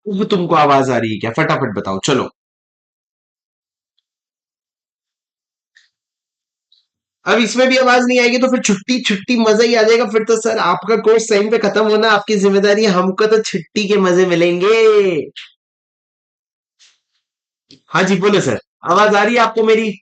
वो तुमको आवाज आ रही है क्या? फटाफट बताओ चलो। अब इसमें भी आवाज नहीं आएगी तो फिर छुट्टी छुट्टी मजा ही आ जाएगा। फिर तो सर आपका कोर्स टाइम पे खत्म होना आपकी जिम्मेदारी है, हमको तो छुट्टी के मजे मिलेंगे। हाँ जी बोलो सर। आवाज आ रही है आपको मेरी?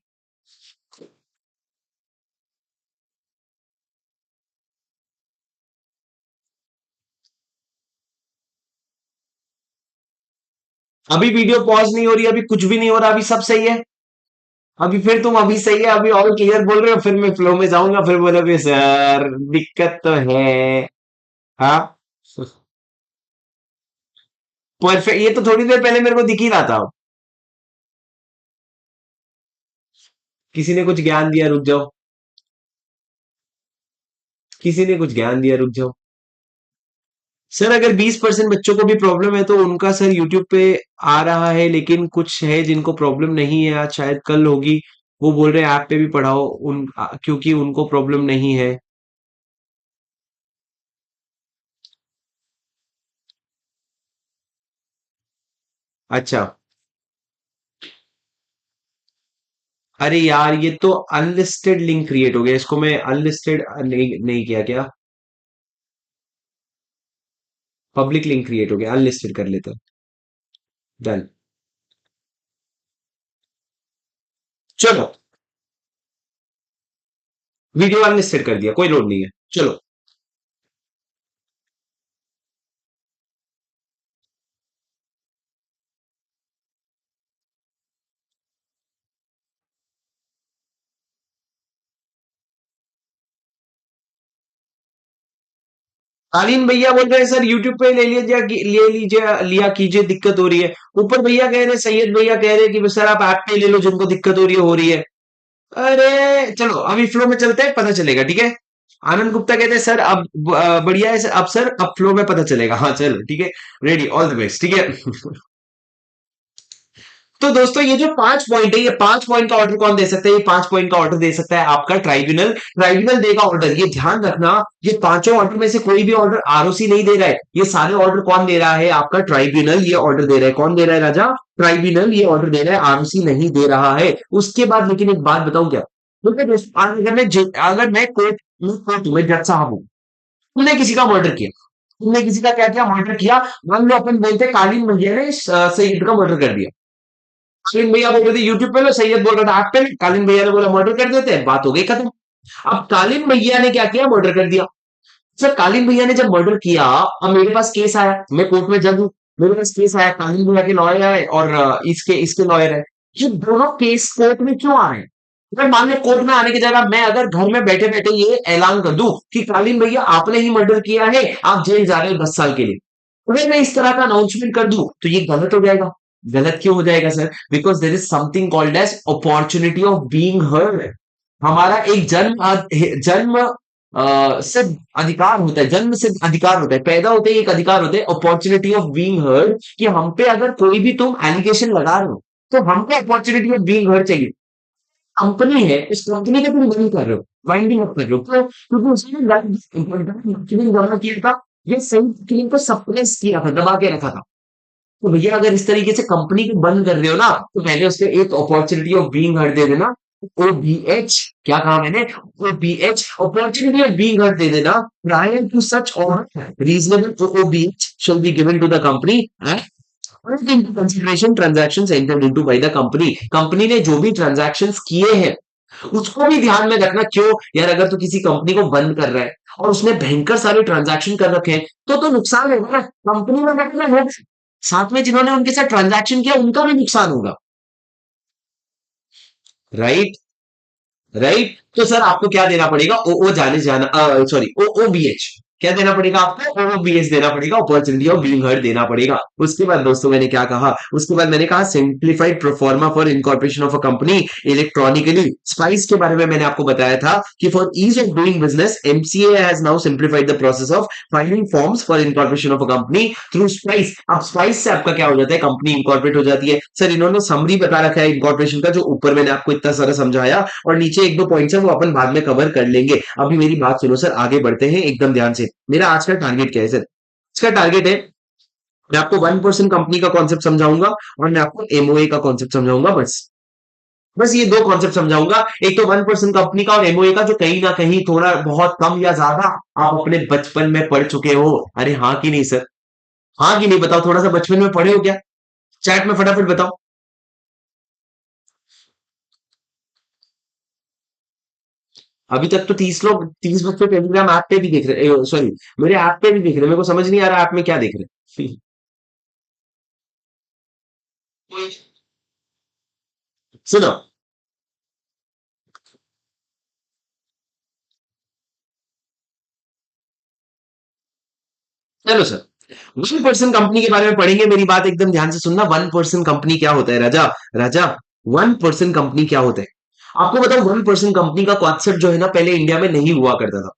अभी वीडियो पॉज नहीं हो रही, अभी कुछ भी नहीं हो रहा, अभी सब सही है। अभी फिर तुम अभी सही है, अभी ऑल क्लियर बोल रहे हो, फिर मैं फ्लो में जाऊंगा, फिर बोलोगे सर दिक्कत तो है। हाँ। परफेक्ट, ये तो थोड़ी देर पहले मेरे को दिख ही रहा था। किसी ने कुछ ज्ञान दिया, रुक जाओ। किसी ने कुछ ज्ञान दिया, रुक जाओ। सर अगर 20% बच्चों को भी प्रॉब्लम है तो उनका सर यूट्यूब पे आ रहा है, लेकिन कुछ है जिनको प्रॉब्लम नहीं है, आज शायद कल होगी। वो बोल रहे हैं ऐप पे भी पढ़ाओ क्योंकि उनको प्रॉब्लम नहीं है। अच्छा। अरे यार ये तो अनलिस्टेड लिंक क्रिएट हो गया, इसको मैं अनलिस्टेड नहीं किया क्या? पब्लिक लिंक क्रिएट हो गया, अनलिस्टेड कर लेते हैं। डन। चलो। वीडियो अनलिस्टेड कर दिया, कोई लोड नहीं है। चलो। कालीन भैया बोल रहे हैं सर यूट्यूब पे ले लीजिए, ले लीजिए, लिया कीजिए, दिक्कत हो रही है। ऊपर भैया कह रहे हैं, सैयद भैया कह रहे हैं कि सर आप ऐप पे ले लो, जिनको दिक्कत हो रही है। अरे चलो अभी फ्लो में चलते हैं, पता चलेगा, ठीक है। आनंद गुप्ता कहते हैं सर अब बढ़िया है सर, अब सर अब फ्लो में पता चलेगा। हाँ चलो ठीक है। रेडी, ऑल द बेस्ट, ठीक है। तो दोस्तों ये जो 5 पॉइंट है, ये 5 पॉइंट का ऑर्डर कौन दे सकता है? ये 5 पॉइंट का ऑर्डर दे सकता है आपका ट्राइब्यूनल। ट्राइब्यूनल देगा ऑर्डर, ये ध्यान रखना। ये पांचों ऑर्डर में से कोई भी ऑर्डर आरओसी नहीं दे रहा है, ये सारे ऑर्डर कौन दे रहा है? आपका ट्राइब्यूनल ये ऑर्डर दे रहा है। कौन दे रहा है राजा? ट्राइब्यूनल ये ऑर्डर दे रहा है, आरओसी नहीं दे रहा है। उसके बाद लेकिन एक बात बताऊं क्या? क्योंकि अगर मैं कोर्ट में जज साहब हूं, तुमने किसी का मर्डर किया, तुमने किसी का क्या किया? मर्डर किया। मान लो अपन बोलते हैं कालीन भैया ने सईद का मर्डर कर दिया। कालीन भैया बोल रहे थे यूट्यूब पे लो, सैयद बोल रहा था आप पे, कालीन भैया ने बोला मर्डर कर देते हैं, बात हो गई खत्म। अब कालीन भैया ने क्या किया? मर्डर कर दिया। सर कालीन भैया ने जब मर्डर किया, अब मेरे पास केस आया, मैं कोर्ट में जज हूं, मेरे पास केस आया, कालीन भैया के लॉयर है और इसके इसके लॉयर है। ये दोनों केस कोर्ट में क्यों आ रहे हैं? अगर मान लो कोर्ट में आने की जगह मैं अगर घर में बैठे बैठे ये ऐलान कर दूं कि कालीन भैया आपने ही मर्डर किया है, आप जेल जा रहे हो 10 साल के लिए, अगर मैं इस तरह का अनाउंसमेंट कर दूं तो ये गलत हो जाएगा। गलत क्यों हो जाएगा sir? Because there is something called as opportunity of being heard. हमारा एक जन्म सिद्ध अधिकार होता है, जन्म सिद्ध अधिकार होता है, पैदा होते ही एक अधिकार होता है, अपॉर्चुनिटी ऑफ बीइंग हर्ड, कि हम पे अगर कोई भी तुम एलिगेशन लगा रहे हो तो हमको अपॉर्चुनिटी ऑफ बीइंग हर्ड चाहिए। कंपनी है, इस कंपनी के तुम बंद कर रहे हो, बाइंडिंग मत कर रहे हो, क्यों? क्योंकि उसने मार्केटिंग जमा किया था, ये सही क्लीन को सप्रेस किया था, दबा के रखा था। तो भैया अगर इस तरीके से कंपनी को बंद कर रहे हो ना, तो पहले उसके एक अपॉर्चुनिटी ऑफ बीइंग हर्ड दे देना। ओबीएच, क्या कहा मैंने? OBH, opportunity of being heard दे देना। Prior to such order reasonable OBH shall be given to the company and into consideration transactions entered into by the company। Company ने जो भी ट्रांजैक्शंस किए हैं उसको भी ध्यान में रखना। क्यों यार? अगर तू किसी कंपनी को बंद कर रहा है और उसने भयंकर सारे ट्रांजैक्शन कर रखे हैं तो नुकसान होगा ना, कंपनी में रखना है, साथ में जिन्होंने उनके साथ ट्रांजैक्शन किया उनका भी नुकसान होगा। राइट। राइट। तो सर आपको क्या देना पड़ेगा? ओ ओ जाने जाना, सॉरी, ओ ओ बी एच, क्या देना पड़ेगा आपको? ओ ओ बी एच देना पड़ेगा, अपॉर्चुनिटी ऑफ बीइंग हर्ड देना पड़ेगा। उसके बाद दोस्तों मैंने क्या कहा? उसके बाद मैंने कहा simplified proforma for incorporation of a company electronically. SPICe के बारे में मैंने आपको बताया था कि for ease of doing business MCA has now simplified the process of filing forms for incorporation of a company through SPICe. अब स्पाइस से आपका क्या हो जाता है? कंपनी इनकॉर्पोरेट हो जाती है। सर इन्होंने समरी बता रखा है इनकॉर्पोरेशन का, जो ऊपर मैंने आपको इतना सारा समझाया, और नीचे एक दो पॉइंट्स है वो अपन बाद में कवर कर लेंगे। अभी मेरी बात सुनो सर, आगे बढ़ते हैं एकदम ध्यान से। मेरा आज का टारगेट क्या है सर? इसका टारगेट है मैं आपको 1% कंपनी का कॉन्सेप्ट समझाऊंगा और मैं आपको एमओए का कॉन्सेप्ट समझाऊंगा, बस। बस ये दो कॉन्सेप्ट समझाऊंगा, एक तो 1% कंपनी का और एमओए का, जो कहीं ना कहीं थोड़ा बहुत कम या ज्यादा आप अपने बचपन में पढ़ चुके हो। अरे हाँ कि नहीं सर? हाँ कि नहीं बताओ, थोड़ा सा बचपन में पढ़े हो क्या? चैट में फटाफट बताओ। अभी तक तो 30 बच्चे टेलीग्राम ऐप पे भी देख रहे, सॉरी, मेरे ऐप पे भी देख रहे। मेरे को समझ नहीं आ रहा ऐप में क्या देख रहे। सुनो, चलो सर, 1% कंपनी के बारे में पढ़ेंगे। मेरी बात एकदम ध्यान से सुनना। 1% कंपनी क्या होता है राजा? राजा, 1% कंपनी क्या होता है? आपको बताओ, 1% कंपनी का कॉन्सेप्ट जो है ना, पहले इंडिया में नहीं हुआ करता था।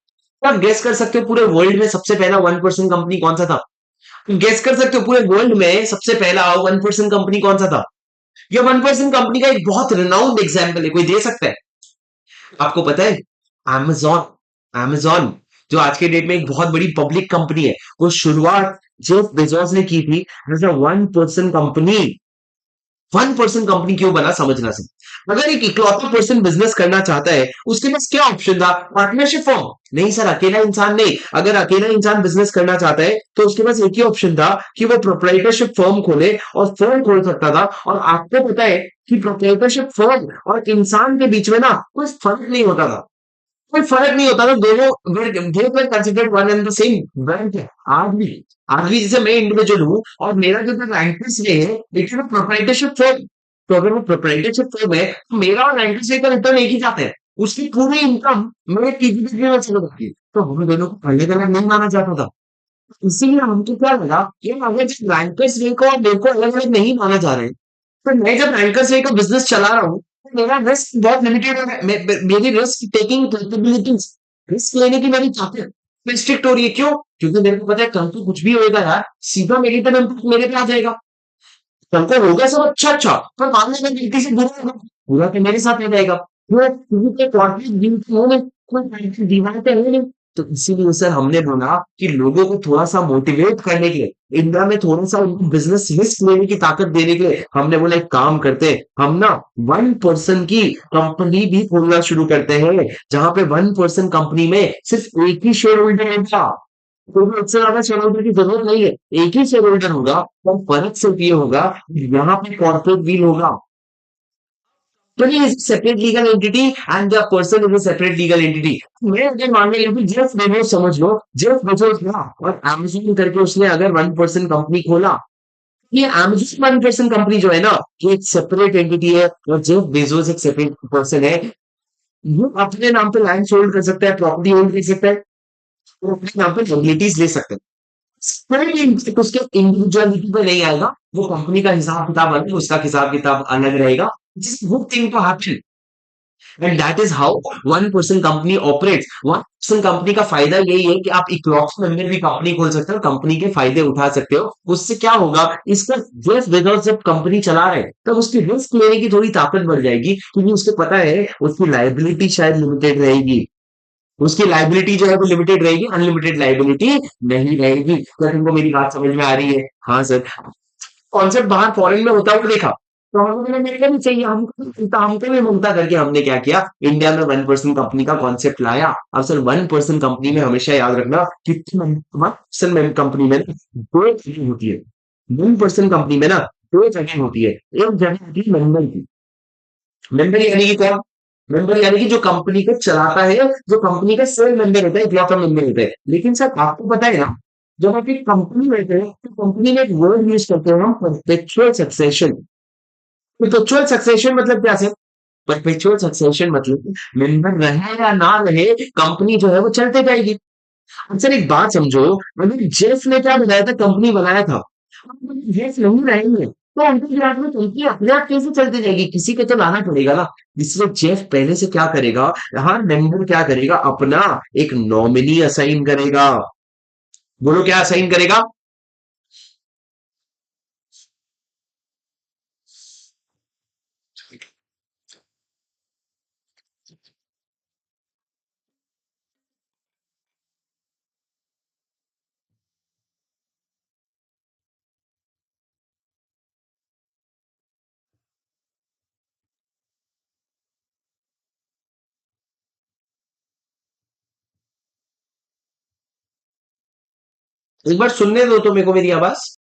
तो आप गेस कर सकते हो पूरे वर्ल्ड में सबसे पहला 1% कंपनी कौन सा था? गेस कर सकते हो पूरे वर्ल्ड में सबसे पहला 1% कंपनी कौन सा था? ये 1% कंपनी का एक बहुत रिनाउंड एग्जाम्पल है, कोई दे सकता है? आपको पता है? amazon amazon जो आज के डेट में एक बहुत बड़ी पब्लिक कंपनी है, वो शुरुआत जेफ बेजोस ने की थी एज अ 1% कंपनी। 1% कंपनी क्यों बना, समझना सर। अगर एक इकलौता पर्सन बिजनेस करना चाहता है, उसके पास क्या ऑप्शन था? Partnership form? नहीं सर, अकेला इंसान नहीं। अगर अकेला इंसान बिजनेस करना चाहता है तो उसके पास एक ही ऑप्शन था कि वो प्रोप्राइटरशिप फर्म खोले, और फर्म खोल सकता था। और आपको पता है कि प्रोप्राइटरशिप फर्म और इंसान के बीच में ना कोई फर्क नहीं होता था। कोई फर्क नहीं होता था, दोनों both were considered one and the same brand है। आज भी जैसे मैं इंडिविजुअल हूँ और मेरा जो रैंकर्स वे है, लेकिन वो प्रोप्राइटरशिप फर्म, तो अगर वो प्रोप्राइटरशिप फर्म है तो मेरा और रैंकर्स वे का रिटर्न एक ही जाता है। उसकी पूरी इनकम मेरे टीजीपी में चले जाती है। तो हम दोनों को अलग अलग नहीं माना जाता था। इसीलिए हमको क्या लगा कि अगर जिस रैंकर्स वे को और मेरे को अलग अलग नहीं माना जा रहा है, तो मैं जब रैंकर्स वे का बिजनेस चला रहा हूँ, तो मेरा रिस्क बहुत लिमिटेड है। मेरी रिस्क टेकिंग कैपेबिलिटीज, रिस्क लेने की मेरी ताकत रिस्ट्रिक्ट हो रही है। क्यों? क्योंकि मेरे को पता है कल को कुछ भी होएगा यार, सीधा मेरी तरफ इम्पैक्ट मेरे पे आ जाएगा। कल को होगा सब अच्छा अच्छा, पर मान लो मैं गलती से बुरा होगा, बुरा तो मेरे साथ आ जाएगा। वो किसी के कॉर्पोरेट डील हो में कोई दीवार पे है नहीं। तो इसीलिए सर हमने बोला कि लोगों को थोड़ा सा मोटिवेट करने के लिए, इंडिया में थोड़ा सा उनको बिजनेस रिस्क लेने की ताकत देने के लिए, हमने बोला एक काम करते हैं, हम ना 1% की कंपनी भी खोलना शुरू करते हैं, जहां पे 1% कंपनी में सिर्फ एक ही शेयर होल्डर होगा। तो उससे ज्यादा शेयर होल्डर की जरूरत नहीं है, एक ही शेयर होल्डर होगा। और फर्क सिर्फ ये होगा, यहाँ पे कॉर्पोरेट व्हील होगा। Company is a separate legal entity and the person is a separate legal entity. मैं अगर मान लो जेफ बेजोस समझ लो, जेफ बेजोस था और Amazon करके उसने अगर 1% कंपनी खोला, ये Amazon 1% कंपनी जो है ना, ये एक सेपरेट एंटिटी है और जेफ बेजोस एक सेपरेट पर्सन है। वो अपने नाम पे लैंड होल्ड कर सकता है, प्रॉपर्टी होल्ड कर सकता है, वो अपने नाम पे फैसिलिटीज ले सकते हैं। कोई इम्पैक्ट उसके इंडिविजुअलिटी पे नहीं आएगा। वो कंपनी का हिसाब किताब अलग, उसका हिसाब किताब अलग रहेगा। जिस good thing to happen, and that is how 1% company operates. 1% company का फायदा यही है कि आप इकलौते मेंबर भी कंपनी खोल सकते हो, कंपनी के फायदे उठा सकते हो। उससे क्या होगा, इसका जेफ बेजोस जब कंपनी चला रहे हैं तब उसकी रिस्क लेने की थोड़ी ताकत बढ़ जाएगी, क्योंकि उसको पता है उसकी लाइबिलिटी शायद लिमिटेड रहेगी। उसकी लाइबिलिटी जो है वो लिमिटेड रहेगी, अनलिमिटेड लाइबिलिटी नहीं रहेगी। क्या तुमको मेरी बात समझ में आ रही है? हाँ सर। कॉन्सेप्ट बाहर फॉरेन में होता हुआ देखा, तो हम लोगों ने मेरे को भी चाहिए, हमको भी ममता करके हमने क्या किया, इंडिया में 1% कंपनी का कॉन्सेप्ट लाया। अब सर 1% कंपनी में हमेशा याद रखना कि 1% कंपनी में ना दो चीजें होती है। 1% कंपनी में ना दो जगह होती है। एक जगह होती है मेंबर की। मेंबर यानी कि क्या? मेंबर यानी कि जो कंपनी को चलाता है, जो कंपनी का सेल मेंबर होता है, इकलौता मेंबर होता है। लेकिन सर आपको पता है ना, जब आप एक कंपनी में थे तो कंपनी में एक वर्ड यूज करते हैं हम, परपेचुअल सक्सेशन। परपेचुअल सक्सेशन मतलब क्या सर? परपेचुअल सक्सेशन मतलब मेंबर रहे या ना रहे, कंपनी जो है वो चलते जाएगी। अब सर एक बात समझो, अगर जेफ ने क्या बनाया था, कंपनी बनाया था, जेफ नहीं रहेंगे तो उनके दिमाग में कंपनी अपने आप कैसे चलती जाएगी? किसी को तो लाना पड़ेगा ना। इसलिए जेफ पहले से क्या करेगा, हर मेंबर क्या करेगा, अपना एक नॉमिनी असाइन करेगा। बोलो क्या असाइन करेगा? एक बार सुनने दो तो मेरे को मेरी आवाज।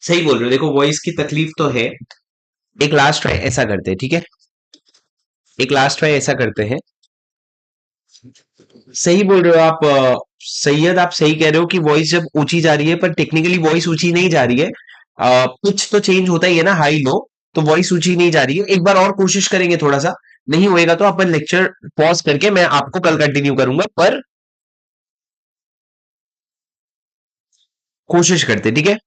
सही बोल रहे हो, देखो वॉइस की तकलीफ तो है। एक लास्ट ट्राई ऐसा करते हैं, ठीक है। एक लास्ट ट्राई ऐसा करते हैं। सही बोल रहे हो आप सैयद, आप सही कह रहे हो कि वॉइस जब ऊंची जा रही है, पर टेक्निकली वॉइस ऊंची नहीं जा रही है। पिच तो चेंज होता ही है ना, हाई लो। तो वॉइस ऊंची नहीं जा रही है, एक बार और कोशिश करेंगे थोड़ा सा। नहीं होएगा तो अपन लेक्चर पॉज करके मैं आपको कल कंटिन्यू करूंगा, पर कोशिश करते, ठीक है।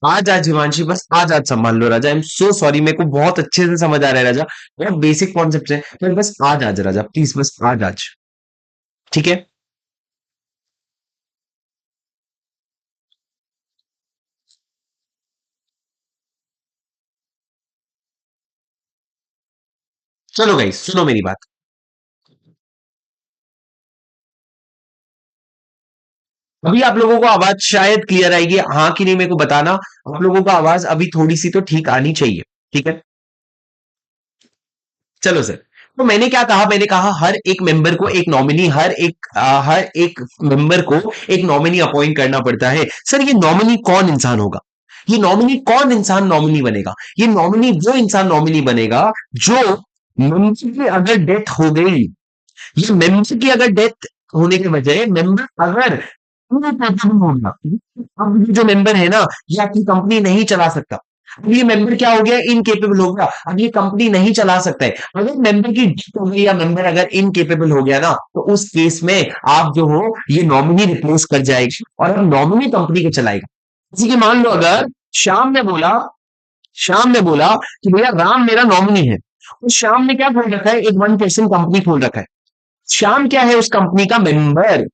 आज आज हिमांशी, बस आज आज संभाल लो राजा। आई एम सो सॉरी, मेरे को बहुत अच्छे से समझ आ रहा है राजा। बहुत बेसिक कॉन्सेप्ट है, पर बस आज आज राजा, प्लीज बस आज आज। ठीक है। चलो गाइस, सुनो मेरी बात। अभी आप लोगों को आवाज शायद क्लियर आएगी, हाँ कि नहीं मेरे को बताना। आप लोगों को आवाज अभी थोड़ी सी तो ठीक आनी चाहिए। ठीक है। चलो सर। तो मैंने क्या कहा, मैंने कहा हर एक मेंबर को एक नॉमिनी, हर एक मेंबर को एक नॉमिनी अपॉइंट करना पड़ता है। सर ये नॉमिनी कौन इंसान होगा? ये नॉमिनी कौन इंसान नॉमिनी बनेगा? ये नॉमिनी वो इंसान नॉमिनी बनेगा जो मेंबर की अगर डेथ हो गई, ये मेंबर की अगर डेथ होने के बजाय मेंबर अगर इनकेपेबल होगा। अब ये जो मेंबर है ना, ये आपकी कंपनी नहीं चला सकता। अब ये मेंबर क्या हो गया, इनकेपेबल हो गया, अब ये कंपनी नहीं चला सकता है। अगर मेंबर की डेथ हो गई या मेंबर अगर इनकेपेबल हो गया ना, तो उस केस में आप जो हो ये नॉमिनी रिप्लेस कर जाएगी और अब नॉमिनी कंपनी को चलाएगा। जैसे कि मान लो अगर श्याम ने बोला श्याम ने बोला कि भैया राम मेरा नॉमिनी है, और श्याम ने क्या खोल रखा है, एक वन पर्सन कंपनी खोल रखा है। श्याम क्या है उस कंपनी का मेंबर।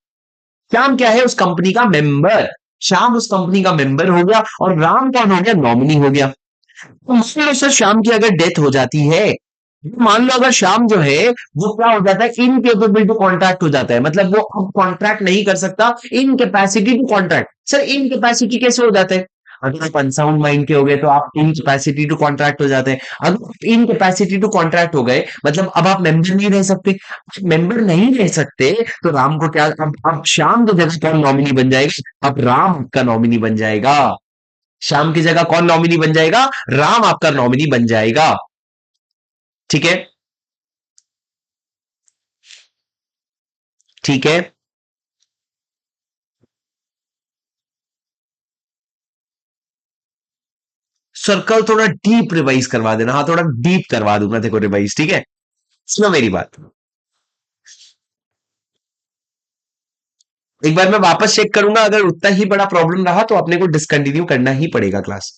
श्याम क्या है उस कंपनी का मेंबर। श्याम उस कंपनी का मेंबर हो गया और राम कौन हो गया, नॉमिनी हो गया। तो मान लो सर श्याम की अगर डेथ हो जाती है, तो मान लो अगर श्याम जो है वो क्या हो जाता है, इनकेपेबल टू कॉन्ट्रैक्ट हो जाता है, मतलब वो अब कॉन्ट्रैक्ट नहीं कर सकता, incapacity to contract. Sir incapacity कैसे हो जाता है? अगर आप अनसाउंड माइंड के हो गए तो आप इनकेपेसिटी टू कॉन्ट्रैक्ट हो जाते हैं। अगर आप इनकेपेसिटी टू कॉन्ट्रैक्ट हो गए, मतलब अब आप मेंबर नहीं रह सकते। मेंबर नहीं रह सकते तो राम को क्या, अब श्याम की जगह कौन नॉमिनी बन जाएगा, अब राम का नॉमिनी बन जाएगा। श्याम की जगह कौन नॉमिनी बन जाएगा, राम आपका नॉमिनी बन जाएगा। ठीक है। ठीक है। सर्कल थोड़ा डीप रिवाइज करवा देना, हाँ थोड़ा डीप करवा दूंगा देखो रिवाइज, ठीक है। सुनो मेरी बात। एक बार मैं वापस चेक करूंगा, अगर उतना ही बड़ा प्रॉब्लम रहा तो अपने को डिसकंटिन्यू करना ही पड़ेगा class.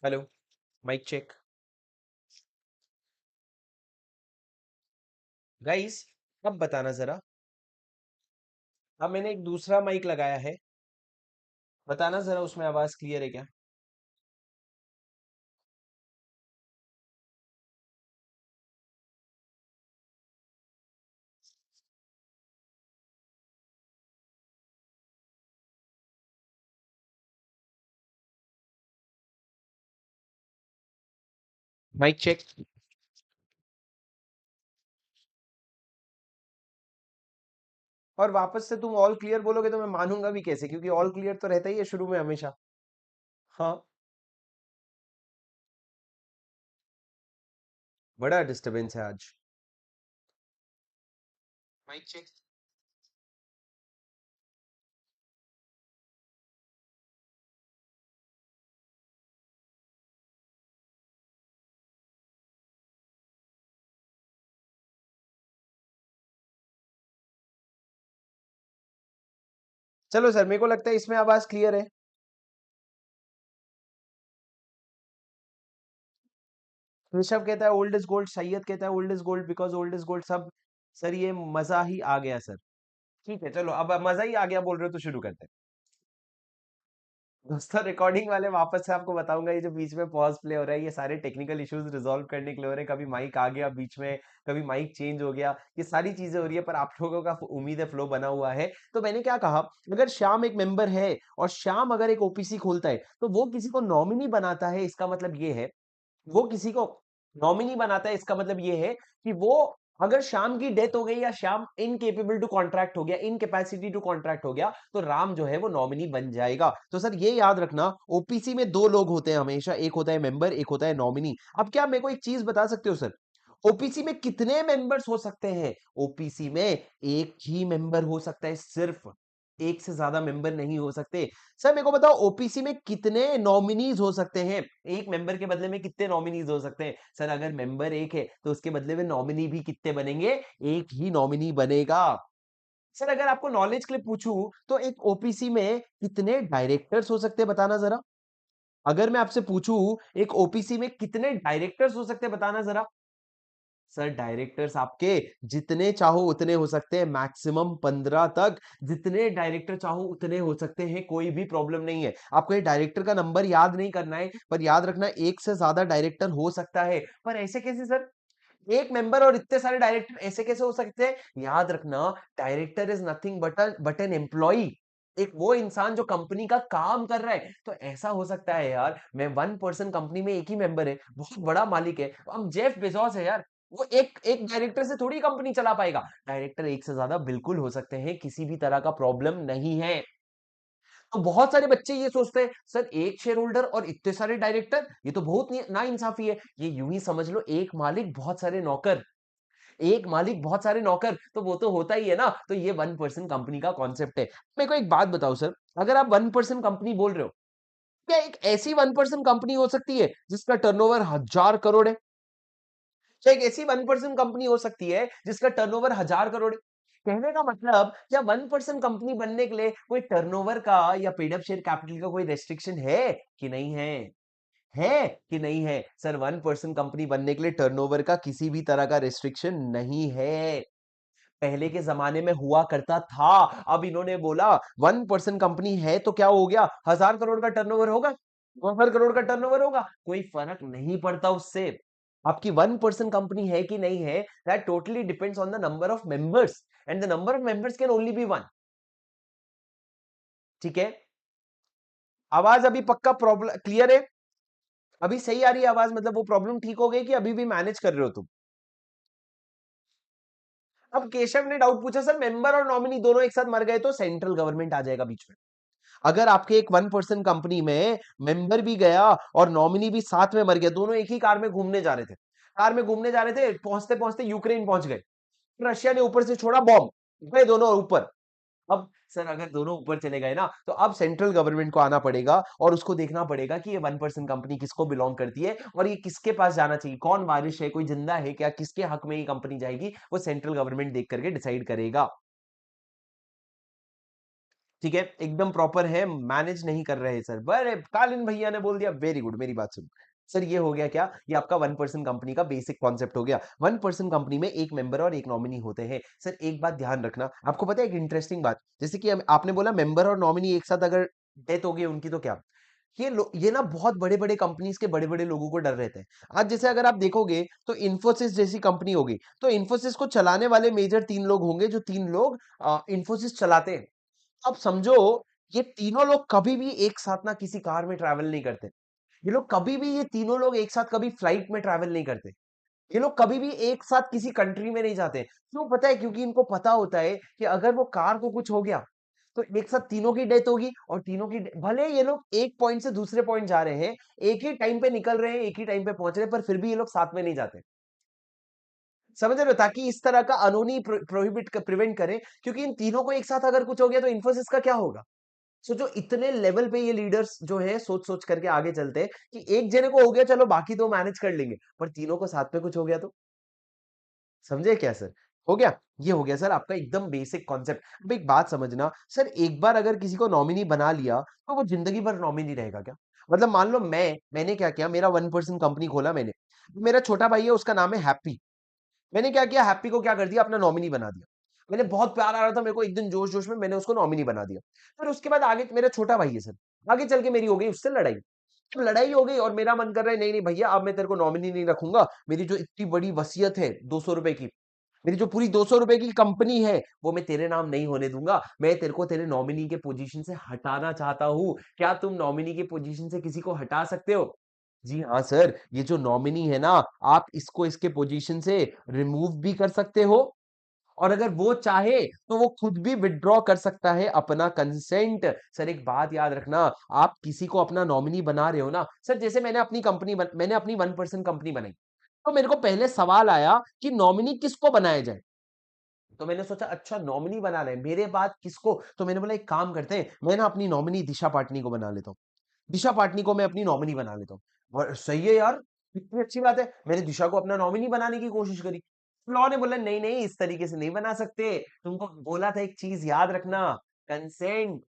Hello, mic check. Guys, अब बताना जरा। अब मैंने एक दूसरा माइक लगाया है, बताना जरा उसमें आवाज क्लियर है क्या? Mic check. और वापस से तुम ऑल क्लियर बोलोगे तो मैं मानूंगा भी कैसे, क्योंकि ऑल क्लियर तो रहता ही है शुरू में हमेशा। हाँ, बड़ा डिस्टरबेंस है आज। Mic check. चलो सर, मेरे को लगता है इसमें आवाज क्लियर है। ऋषभ कहता है ओल्ड इज गोल्ड, सैयद कहता है old is gold because old is gold, सब। सर ये मजा ही आ गया सर। ठीक है, चलो अब मजा ही आ गया बोल रहे हो तो शुरू करते हैं। दोस्तों, रिकॉर्डिंग वाले वापस से आपको बताऊंगा, ये जो बीच में पॉज प्ले हो रहा है ये सारे टेक्निकल इश्यूज रिजॉल्व करने के लिए हो रहे हैं। कभी माइक आ गया बीच में, कभी माइक चेंज हो गया, ये सारी चीजें हो रही है, पर आप लोगों का उम्मीद है फ्लो बना हुआ है। तो मैंने क्या कहा, अगर श्याम एक मेंबर है और श्याम अगर एक ओपीसी खोलता है तो वो किसी को नॉमिनी बनाता है, इसका मतलब ये है, वो किसी को नॉमिनी बनाता है, इसका मतलब ये है कि वो, अगर श्याम की डेथ हो गई या श्याम इनकेपेबल टू कॉन्ट्रैक्ट हो गया, इनकेपेसिटी टू कॉन्ट्रैक्ट हो गया, तो राम जो है वो नॉमिनी बन जाएगा। तो सर ये याद रखना, ओपीसी में दो लोग होते हैं हमेशा, एक होता है मेंबर, एक होता है नॉमिनी। अब क्या मेरे को एक चीज बता सकते हो सर, ओपीसी में कितने मेंबर्स हो सकते हैं? ओपीसी में एक ही मेंबर हो सकता है सिर्फ, एक से ज्यादा मेंबर नहीं हो सकते। सर मेरे को बताओ, ओपीसी में कितने नॉमिनीज हो सकते हैं? एक मेंबर के बदले में कितने नॉमिनीज हो सकते हैं? सर अगर मेंबर एक है तो उसके बदले में नॉमिनी भी कितने बनेंगे? एक ही नॉमिनी बनेगा। सर अगर आपको नॉलेज के लिए पूछूं तो एक ओपीसी में कितने डायरेक्टर्स हो सकते हैं, बताना जरा। अगर मैं आपसे पूछूं एक ओपीसी में कितने डायरेक्टर्स हो सकते हैं, बताना जरा। सर डायरेक्टर्स आपके जितने चाहो उतने हो सकते हैं, मैक्सिमम 15 तक, जितने डायरेक्टर चाहो उतने हो सकते हैं, कोई भी प्रॉब्लम नहीं है। आपको ये डायरेक्टर का नंबर याद नहीं करना है, पर याद रखना एक से ज्यादा डायरेक्टर हो सकता है। पर ऐसे कैसे सर, एक मेंबर और इतने सारे डायरेक्टर ऐसे कैसे हो सकते हैं? याद रखना, director is nothing but an employee, एक वो इंसान जो कंपनी का काम कर रहा है। तो ऐसा हो सकता है यार, मैं 1% कंपनी में एक ही मेंबर है, बहुत बड़ा मालिक है, हम जेफ बेजोस है यार, वो एक एक डायरेक्टर से थोड़ी कंपनी चला पाएगा। डायरेक्टर एक से ज्यादा बिल्कुल हो सकते हैं, किसी भी तरह का प्रॉब्लम नहीं है। तो बहुत सारे बच्चे ये सोचते हैं सर एक शेयर होल्डर और इतने सारे डायरेक्टर, ये तो बहुत ना इंसाफी है। ये यूं ही समझ लो, एक मालिक बहुत सारे नौकर, एक मालिक बहुत सारे नौकर, तो वो तो होता ही है ना। तो ये 1% कंपनी का कॉन्सेप्ट है। मेरे को एक बात बताओ सर, अगर आप 1% कंपनी बोल रहे हो, क्या एक ऐसी 1% कंपनी हो सकती है जिसका टर्नओवर 1000 करोड़ है? क्या एक ऐसी 1% कंपनी हो सकती है जिसका टर्नओवर 1000 करोड़ है? कहने का मतलब क्या 1% कंपनी बनने के लिए कोई टर्नओवर का या पेड अप शेयर कैपिटल का कोई रेस्ट्रिक्शन है कि नहीं है? है कि नहीं है सर? 1% कंपनी बनने के लिए टर्नओवर का किसी भी तरह का रेस्ट्रिक्शन नहीं है। पहले के जमाने में हुआ करता था, अब इन्होंने बोला 1% कंपनी है तो क्या हो गया, 1000 करोड़ का टर्नओवर होगा, 2000 करोड़ का टर्नओवर होगा, कोई फर्क नहीं पड़ता उससे। आपकी 1% कंपनी है कि नहीं है, that totally depends on the number of members, and the number of members can only be one. ठीक है, आवाज अभी पक्का प्रॉब्लम क्लियर है? अभी सही आ रही है आवाज, मतलब वो प्रॉब्लम ठीक हो गई कि अभी भी मैनेज कर रहे हो तुम? अब केशव ने डाउट पूछा, सर मेंबर और नॉमिनी दोनों एक साथ मर गए तो सेंट्रल गवर्नमेंट आ जाएगा बीच में। अगर आपके एक 1% कंपनी में मेंबर भी गया और नॉमिनी भी साथ में मर गया, दोनों एक ही कार में घूमने जा रहे थे, कार में घूमने जा रहे थे, पहुंचते पहुंचते यूक्रेन पहुंच गए, रशिया ने ऊपर से छोड़ा बॉम्ब, गए दोनों ऊपर। अब सर अगर दोनों ऊपर चले गए ना, तो अब सेंट्रल गवर्नमेंट को आना पड़ेगा और उसको देखना पड़ेगा कि ये 1% कंपनी किसको बिलोंग करती है और ये किसके पास जाना चाहिए, कौन वारिश है, कोई जिंदा है क्या, किसके हक में ये कंपनी जाएगी, वो सेंट्रल गवर्नमेंट देख करके डिसाइड करेगा। ठीक है, एकदम प्रॉपर है, मैनेज नहीं कर रहे सर, बड़े कालिन भैया ने बोल दिया, वेरी गुड, मेरी बात सुन सर। ये हो गया क्या, ये आपका 1% कंपनी का बेसिक कॉन्सेप्ट हो गया। 1% कंपनी में एक मेंबर और एक नॉमिनी होते हैं सर। एक बात ध्यान रखना, आपको पता है एक इंटरेस्टिंग बात, जैसे कि आपने बोला मेंबर और नॉमिनी एक साथ अगर डेथ हो गई उनकी तो क्या, ये ना बहुत बड़े बड़े कंपनीज के बड़े बड़े लोगों को डर रहता है। आज जैसे अगर आप देखोगे तो इन्फोसिस जैसी कंपनी होगी, तो इन्फोसिस को चलाने वाले मेजर 3 लोग होंगे, जो 3 लोग इन्फोसिस चलाते हैं। अब समझो, ये तीनों लोग कभी भी एक साथ ना किसी कार में ट्रैवल नहीं करते। ये लोग कभी भी, ये तीनों लोग एक साथ कभी फ्लाइट में ट्रैवल नहीं करते। ये लोग कभी भी एक साथ किसी कंट्री में नहीं जाते। क्यों पता है? क्योंकि इनको पता होता है कि अगर वो कार को कुछ हो गया तो एक साथ तीनों की डेथ होगी, और तीनों की भले ये लोग एक पॉइंट से दूसरे पॉइंट जा रहे हैं, एक ही टाइम पे निकल रहे हैं, एक ही टाइम पे पहुंच रहे हैं, पर फिर भी ये लोग साथ में नहीं जाते। समझ रहे हो? ताकि इस तरह का अनोनी प्रोहिबिट प्रिवेंट करें, क्योंकि इन तीनों को एक साथ अगर कुछ हो गया तो इन्फोसिस का क्या होगा। सो जो इतने लेवल पे ये लीडर्स जो है सोच सोच करके आगे चलते हैं कि एक जने को हो गया चलो बाकी तो मैनेज कर लेंगे, पर तीनों को साथ में कुछ हो गया तो। समझे क्या सर? हो गया? ये हो गया सर आपका एकदम बेसिक कॉन्सेप्ट। अब एक बात समझना सर, एक बार अगर किसी को नॉमिनी बना लिया तो वो जिंदगी भर नॉमिनी रहेगा क्या? मतलब मान लो मैंने क्या किया, मेरा 1% कंपनी खोला मैंने। मेरा छोटा भाई है, उसका नाम है हैप्पी। मैंने क्या किया, हैप्पी को क्या कर दिया, अपना नॉमिनी बना दिया। मैंने बहुत प्यार आ रहा था मेरे को, एक दिन जोश जोश में मैंने उसको नॉमिनी बना दिया। फिर उसके बाद आगे मेरा छोटा भाई है सर, आगे चल के मेरी हो गई उससे लड़ाई। जब लड़ाई हो गई और मेरा मन कर रहा है, नहीं नहीं भैया अब मैं तेरे को नॉमिनी नहीं रखूंगा, मेरी जो इतनी बड़ी वसीयत है 200 रुपए की, मेरी जो पूरी 200 रुपए की कंपनी है, वो मैं तेरे नाम नहीं होने दूंगा। मैं तेरे को तेरे नॉमिनी के पोजीशन से हटाना चाहता हूँ। क्या तुम नॉमिनी की पोजीशन से किसी को हटा सकते हो? जी हाँ सर, ये जो नॉमिनी है ना, आप इसको इसके पोजीशन से रिमूव भी कर सकते हो, और अगर वो चाहे तो वो खुद भी विड्रॉ कर सकता है अपना कंसेंट। सर एक बात याद रखना, आप किसी को अपना नॉमिनी बना रहे हो ना सर, जैसे मैंने अपनी 1% कंपनी बनाई, तो मेरे को पहले सवाल आया कि नॉमिनी किसको बनाया जाए। तो मैंने सोचा अच्छा नॉमिनी बना रहे हैं, मेरे बाद किसको, तो मैंने बोला एक काम करते हैं, मैं ना अपनी नॉमिनी दिशा पाटनी को बना लेता हूँ। दिशा पाटनी को मैं अपनी नॉमिनी बना लेता हूँ। और सही है यार, कितनी अच्छी बात है, मैंने दिशा को अपना नॉमिनी बनाने की कोशिश करी। लॉ ने बोला नहीं नहीं, इस तरीके से नहीं बना सकते, तुमको बोला था एक चीज याद रखना, कंसेंट।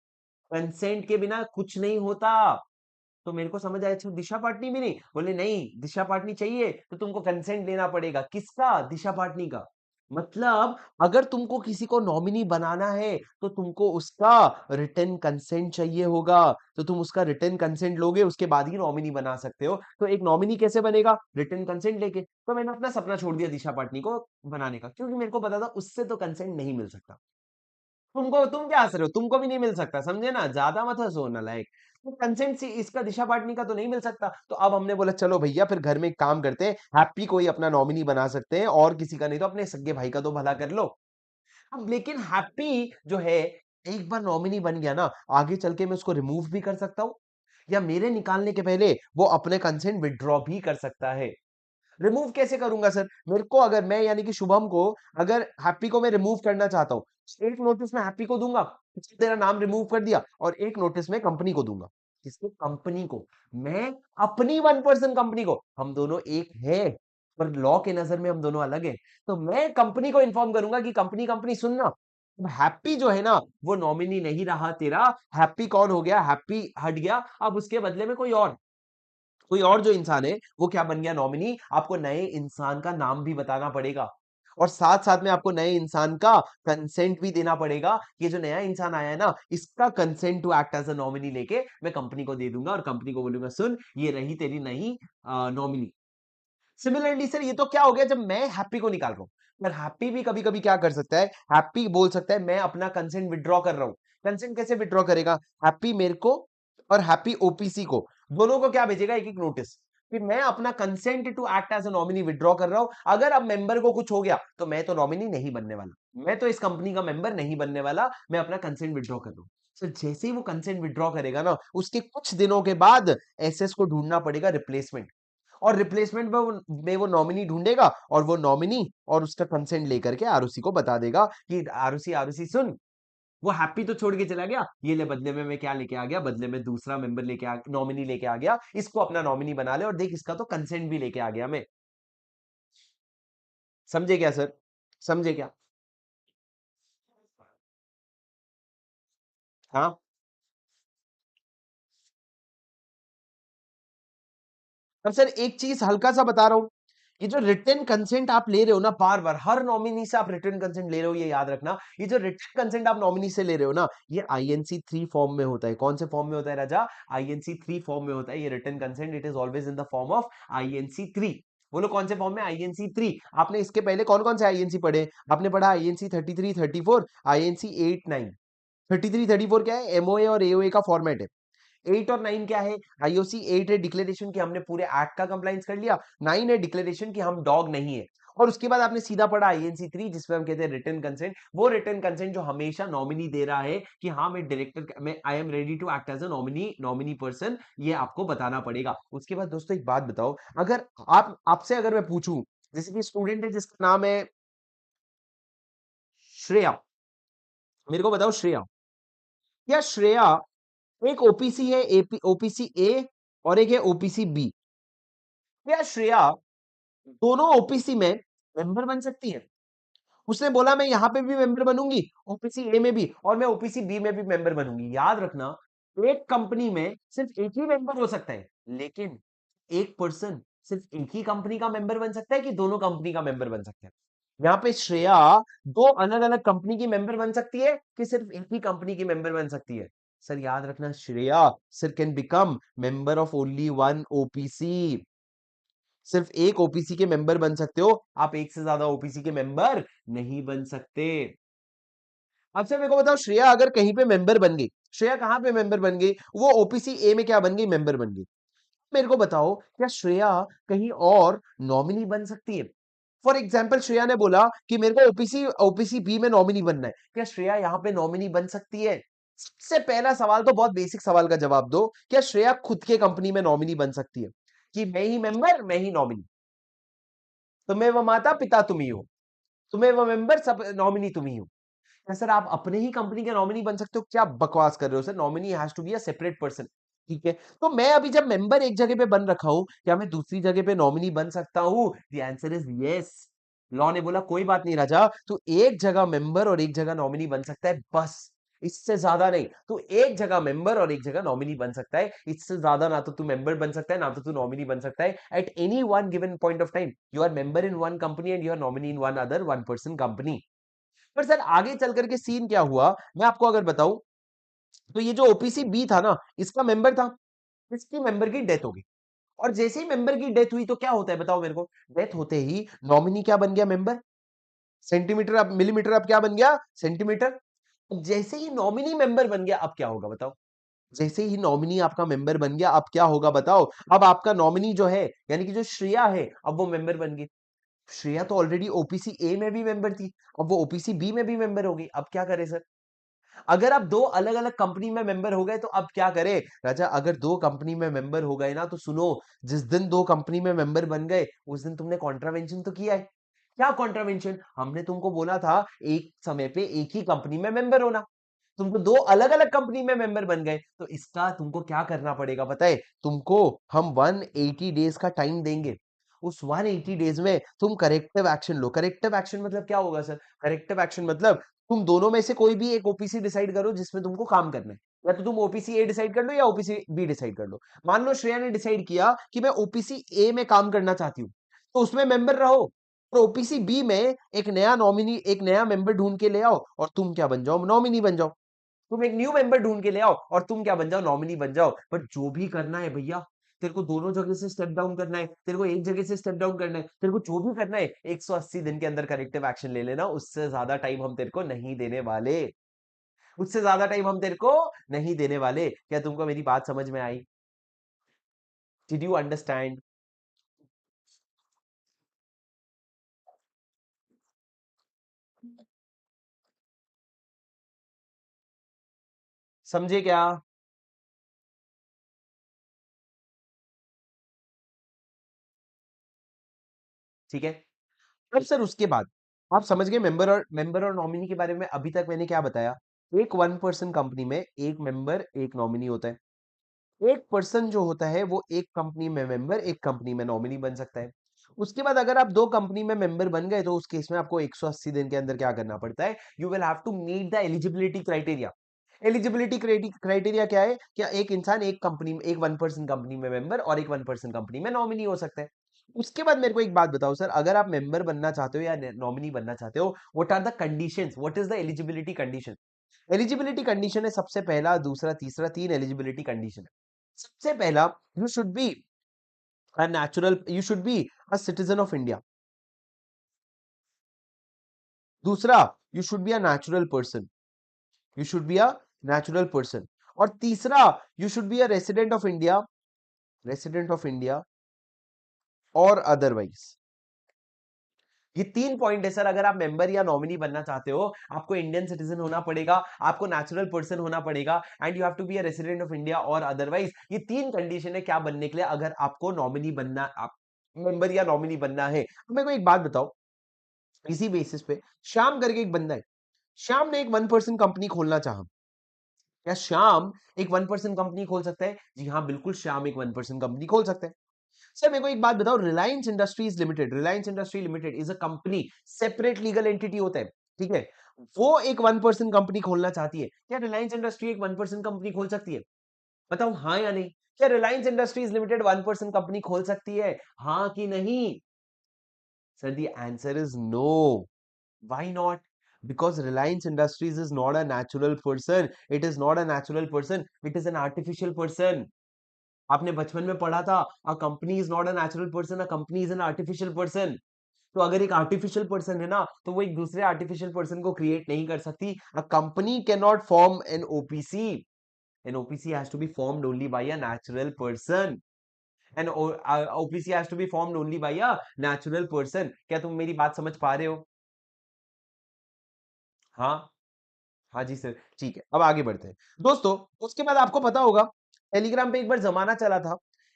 कंसेंट के बिना कुछ नहीं होता। तो मेरे को समझ आया, अच्छा दिशा पाटनी भी नहीं, बोले नहीं दिशा पाटनी चाहिए तो तुमको कंसेंट लेना पड़ेगा, किसका? दिशा पाटनी का। मतलब अगर तुमको किसी को नॉमिनी बनाना है तो तुमको उसका रिटन कंसेंट चाहिए होगा, तो तुम उसका रिटन कंसेंट लोगे, उसके बाद ही नॉमिनी बना सकते हो। तो एक नॉमिनी कैसे बनेगा? रिटन कंसेंट लेके। तो मैंने अपना सपना छोड़ दिया दिशा पाटनी को बनाने का, क्योंकि मेरे को पता था उससे तो कंसेंट नहीं मिल सकता। तुम क्या हंस रहे हो? तुमको भी नहीं मिल सकता, समझे ना, ज्यादा मत हंसो नालायक। तो कंसेंट से इसका दिशा पाटनी का तो नहीं मिल सकता, तो अब हमने बोला चलो भैया फिर घर में एक काम करते हैं, हैप्पी को ही अपना नॉमिनी बना सकते हैं, और किसी का नहीं तो अपने सगे भाई का तो भला कर लो। अब लेकिन हैप्पी जो है, एक बार नॉमिनी बन गया ना, आगे चल के मैं उसको रिमूव भी कर सकता हूँ, या मेरे निकालने के पहले वो अपने कंसेंट विड्रॉ भी कर सकता है। रिमूव कैसे करूंगा सर? मेरे को, अगर मैं यानी कि शुभम को, अगर हैप्पी को मैं रिमूव करना चाहता हूँ, एक नोटिस में हैप्पी को दूंगा कि तेरा नाम रिमूव कर दिया, और एक नोटिस में कंपनी को दूंगा। किसको? कंपनी को। मैं अपनी 1% कंपनी को, हम दोनों एक है, पर लॉ के नजर में हम दोनों अलग है। तो मैं कंपनी को इन्फॉर्म करूंगा कि कंपनी कंपनी सुनना, अब हैप्पी जो है ना वो नॉमिनी नहीं रहा तेरा। हैप्पी कौन हो गया? हैप्पी हट गया, अब उसके बदले में कोई और जो इंसान है वो क्या बन गया? नॉमिनी। आपको नए इंसान का नाम भी बताना पड़ेगा, और साथ साथ में आपको नए इंसान का कंसेंट भी देना पड़ेगा। ये जो नया इंसान आया है ना, इसका consent to act as a nominee लेके मैं कंपनी को दे दूंगा, और कंपनी को बोलूंगा सुन ये रही तेरी नई नॉमिनी। सिमिलरली सर ये तो क्या हो गया, जब मैं हैप्पी को निकाल रहा हूं, पर हैप्पी भी कभी कभी क्या कर सकता है, हैप्पी बोल सकता है मैं अपना कंसेंट विड्रॉ कर रहा हूं। कंसेंट कैसे विड्रॉ करेगा? हैप्पी मेरे को और हैप्पी ओपीसी को, दोनों को क्या भेजेगा? एक एक नोटिस कि मैं अपना consent to act as a nominee withdraw कर रहा हूं। अगर अब मेंबर को कुछ हो गया तो मैं तो नॉमिनी नहीं बनने वाला, मैं तो इस कंपनी का मेंबर नहीं बनने वाला, मैं अपना कंसेंट विड्रॉ कर रहा हूं। तो जैसे ही वो कंसेंट विड्रॉ करेगा ना, उसके कुछ दिनों के बाद एसएस को ढूंढना पड़ेगा रिप्लेसमेंट, और रिप्लेसमेंट में वो नॉमिनी ढूंढेगा, और वो नॉमिनी और उसका कंसेंट लेकर के आरुषि को बता देगा कि आरुषि आरुषि सुन, वो हैप्पी तो छोड़ के चला गया, ये ले बदले में मैं क्या लेके आ गया, बदले में दूसरा मेंबर लेके आ, नॉमिनी लेके आ गया, इसको अपना नॉमिनी बना ले, और देख इसका तो कंसेंट भी लेके आ गया मैं। समझे क्या सर? समझे क्या? हाँ। अब सर एक चीज हल्का सा बता रहा हूं, ये जो रिटन कंसेंट आप ले रहे हो ना, बार बार हर नॉमिनी से आप रिटन कंसेंट ले रहे हो, ये याद रखना, ये जो रिटन कंसेंट आप नॉमिनी से ले रहे हो ना, ये आईएनसी 3 फॉर्म में होता है। कौन से फॉर्म में होता है राजा? आईएनसी 3 फॉर्म में होता है ये written consent. It is always in the form of INC 3। बोलो कौन से फॉर्म में? आईएनसी 3। आपने इसके पहले कौन कौन से आईएनसी पढ़े? आपने पढ़ा आईएनसी 33, 34, आईएनसी 8, 9। 33, 34 क्या है? एमओए और एओए का फॉर्मेट है। 8 और 9 क्या है? आईओसी 8 है डिक्लेरेशन की हमने पूरे एक्ट का कंप्लाइंस कर लिया, 9 है डिक्लेरेशन की हम डॉग नहीं है। और उसके बाद आपने सीधा पढ़ा आईएनसी 3, जिसमें हम कहते हैं रिटन कंसेंट। वो रिटन कंसेंट जो हमेशा नॉमिनी दे रहा है कि हाँ मैं डायरेक्टर, मैं I am ready to act as a nominee person, ये आपको बताना पड़ेगा। उसके बाद दोस्तों एक बात बताओ, अगर आप आपसे अगर मैं पूछूं, जैसे कि स्टूडेंट है जिसका नाम है श्रेया, मेरे को बताओ श्रेया, क्या श्रेया एक ओपीसी है, ओपीसी ए, और एक है ओपीसी बी, क्या श्रेया दोनों ओपीसी में मेंबर बन सकती है? उसने बोला मैं यहां पे भी मेंबर बनूंगी, ओपीसी ए में भी, और मैं ओपीसी बी में भी मेंबर बनूंगी। याद रखना, एक कंपनी में सिर्फ एक ही मेंबर हो सकता है, लेकिन एक पर्सन सिर्फ एक ही कंपनी का मेंबर बन सकता है कि दोनों कंपनी का मेंबर बन सकता है? यहाँ पे श्रेया दो अलग अलग कंपनी की मेंबर बन सकती है कि सिर्फ एक ही कंपनी की मेंबर बन सकती है? सर याद रखना, Shreya sir can become member of only one OPC. सिर्फ एक ओपीसी के मेंबर बन सकते हो, आप एक से ज्यादा ओपीसी के मेंबर नहीं बन सकते। अब से मेरे को बताओ, श्रेया अगर कहीं पे मेंबर बन गई, श्रेया कहां पे मेंबर बन गई? वो ओपीसी ए में क्या बन गई? मेंबर बन गई। मेरे को बताओ, क्या श्रेया कहीं और नॉमिनी बन सकती है? फॉर एग्जाम्पल श्रेया ने बोला कि मेरे को ओपीसी ओपीसी बी में नॉमिनी बनना है, क्या श्रेया यहां पे नॉमिनी बन सकती है? सबसे पहला सवाल तो बहुत बेसिक सवाल का जवाब दो, क्या श्रेया खुद के कंपनी में नॉमिनी बन सकती है कि मैं ही मेंबर मैं ही नॉमिनी? तुम्हें वो माता पिता तुम ही हो, तुम्हें वो मेंबर सब नॉमिनी तुम ही हो। क्या सर आप अपने ही कंपनी के नॉमिनी बन सकते हो? क्या बकवास कर रहे हो sir, nominee has to be a separate person. ठीक है, तो मैं अभी जब मेंबर एक जगह पे बन रखा हूं, क्या मैं दूसरी जगह पे नॉमिनी बन सकता हूं? The answer is yes. Law ने बोला कोई बात नहीं राजा, तू एक जगह मेंबर और एक जगह नॉमिनी बन सकता है, बस, इससे ज्यादा नहीं। तू एक जगह मेंबर और एक जगह नॉमिनी बन सकता है, इससे ज्यादा ना तो तू मेंबर बन सकता है ना तो तू नॉमिनी बन सकता है। At any one given point of time you are member in one company and you are nominee in one other one person company. पर सर आगे चल करके सीन क्या हुआ, मैं आपको अगर बताऊं, तो ये जो ओपीसी बी था ना, इसका मेंबर था, इसकी मेंबर की डेथ हो गई। और जैसे ही मेंबर की डेथ हुई तो क्या होता है बताओ मेरे को? डेथ होते ही नॉमिनी क्या बन गया? मेंबर। सेंटीमीटर अब मिलीमीटर अब क्या बन गया? सेंटीमीटर। जैसे ही नॉमिनी मेंबर बन गया, अब क्या होगा बताओ? जैसे ही नॉमिनी आपका मेंबर बन गया, अब क्या होगा बताओ? अब आपका नॉमिनी जो है, यानी कि जो श्रेया है, अब वो मेंबर बन गई। श्रेया तो ऑलरेडी ओपीसी ए में भी मेंबर थी, अब वो ओपीसी बी में भी मेंबर हो गई। अब क्या करे सर? अगर आप दो अलग अलग कंपनी में मेंबर हो गए तो अब क्या करे राजा? अगर दो कंपनी में मेंबर हो गए ना, तो सुनो, जिस दिन दो कंपनी में मेंबर बन गए उस दिन तुमने कॉन्ट्रावेंशन तो किया है। क्या कॉन्ट्रावेंशन? हमने तुमको बोला था एक समय पे एक ही कंपनी में मेंबर होना, तुम तो दो अलग अलग कंपनी में मेंबर बन गए, तो इसका तुमको क्या करना पड़ेगा पता है? तुमको हम 180 डेज का टाइम देंगे। उस 180 डेज में तुम करेक्टिव एक्शन लो। करेक्टिव एक्शन मतलब क्या होगा सर? करेक्टिव एक्शन मतलब तुम दोनों में से कोई भी एक ओपीसी डिसाइड करो जिसमें तुमको काम करना है, या तो तुम ओपीसी ए डिसाइड कर लो या ओपीसी बी डिसाइड कर लो। मान लो श्रेया ने डिसाइड किया कि मैं ओपीसी ए में काम करना चाहती हूँ, तो उसमें मेंबर रहो, और ओपीसी बी में एक नया नॉमिनी, एक नया मेंबर ढूंढ के ले आओ, और तुम क्या बन जाओ? नॉमिनी बन जाओ। तुम एक न्यू मेंबर ढूंढ के ले आओ और तुम क्या बन जाओ? नॉमिनी बन जाओ। पर जो भी करना है भैया, तेरे को दोनों जगह से स्टेप डाउन करना है, तेरे को एक जगह से स्टेप डाउन करना है, तेरे को जो भी करना है 180 दिन के अंदर करेक्टिव एक्शन ले लेना। उससे ज्यादा टाइम हम तेरे को नहीं देने वाले, उससे ज्यादा टाइम हम तेरे को नहीं देने वाले। क्या तुमको मेरी बात समझ में आई? Did you understand? समझे क्या? ठीक है। अब सर उसके बाद आप समझ गए मेंबर और नॉमिनी के बारे में। अभी तक मैंने क्या बताया? एक वन पर्सन कंपनी में एक मेंबर एक नॉमिनी होता है। एक पर्सन जो होता है वो एक कंपनी में मेंबर एक कंपनी में नॉमिनी बन सकता है। उसके बाद अगर आप दो कंपनी में मेंबर बन गए तो उस केस में आपको 180 दिन के अंदर क्या करना पड़ता है? You will have to meet the eligibility criteria. Eligibility criteria क्या है? क्या एक इंसान एक कंपनी में, एक वन पर्सन कंपनी में मेंबर और एक वन पर्सन कंपनी में नॉमिनी हो सकता है। उसके बाद मेरे को एक बात बताओ सर, अगर आप मेंबर बनना चाहते हो या नॉमिनी बनना चाहते हो, what are the conditions, what is the eligibility condition? Eligibility condition है सबसे पहला, दूसरा, तीसरा, तीन एलिजिबिलिटी कंडीशन है। सबसे पहला, you should be a natural, you should be a citizen of India. दूसरा, you should be a natural person, you should be a natural person. और तीसरा, you should be a resident of India, resident of India और otherwise. ये तीन point है sir, अगर आप member या नॉमिनी बनना चाहते हो, आपको इंडियन सिटीजन होना पड़ेगा, आपको नेचुरल पर्सन होना पड़ेगा, and you have to be a resident of India और अदरवाइज। ये तीन कंडीशन है क्या बनने के लिए, अगर आपको नॉमिनी बनना, आप मेंबर या नॉमिनी बनना है। तो मेरे को एक बात बताओ, इसी बेसिस पे श्याम करके एक बंदा है, श्याम ने एक वन पर्सन कंपनी खोलना चाहा, क्या श्याम एक वन पर्सन कंपनी खोल सकता है? जी हाँ, बिल्कुल, श्याम एक वन पर्सन कंपनी खोल सकता है। सर मेरे को एक बात बताओ, Reliance industries limited, Reliance industry limited is a company, separate legal entity होता है, ठीक है? वो एक वन पर्सन कंपनी खोलना चाहती है, क्या रिलायंस इंडस्ट्री एक वन पर्सन कंपनी खोल सकती है? बताओ हाँ या नहीं। क्या Reliance industries limited one person company खोल सकती है, हाँ कि नहीं? Sir the answer is no. Why not? Because Reliance Industries is not a natural person. It is not a natural person. It is an artificial person. आपने बचपन में पढ़ा था, a company is not a natural person, a company is an artificial person. तो अगर एक artificial person है ना, तो वो एक दूसरे आर्टिफिशियल पर्सन को क्रिएट नहीं कर सकती। A company can not form an OPC, an OPC has to be formed only by a natural person, and OPC has to be formed only by a natural person. क्या तुम मेरी बात समझ पा रहे हो? हाँ, हाँ जी सर, ठीक है, अब आगे बढ़ते हैं दोस्तों। उसके बाद आपको पता होगा, टेलीग्राम पे एक बार जमाना चला था,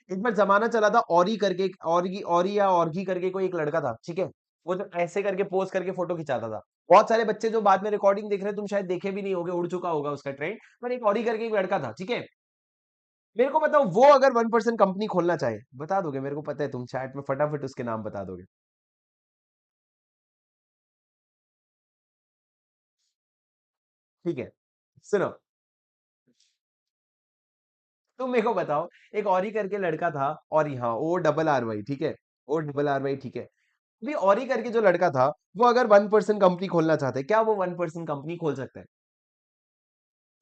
एक बार जमाना चला था, औरी करके, औरी औरी या औरगी करके कोई एक लड़का था, ठीक है? वो जो ऐसे करके पोज करके फोटो खिंचाता था, बहुत सारे बच्चे जो बाद में रिकॉर्डिंग देख रहे हैं, तुम शायद देखे भी नहीं होगे, उड़ चुका होगा उसका ट्रेंड, पर एक औरी करके एक लड़का था, ठीक है? मेरे को बताओ, वो अगर वन पर्सन कंपनी खोलना चाहे, बता दोगे? मेरे को पता है तुम चैट में फटाफट उसके नाम बता दोगे। ठीक है, सुनो, तुम मेरे को बताओ, एक औरी करके लड़का था, और हाँ, ओ डबल आर वाई, ठीक है? ओ डबल आर वाई, ठीक है? अभी औरी करके जो लड़का था, वो अगर वन पर्सन कंपनी खोलना चाहता है, क्या वो वन पर्सन कंपनी खोल सकता है?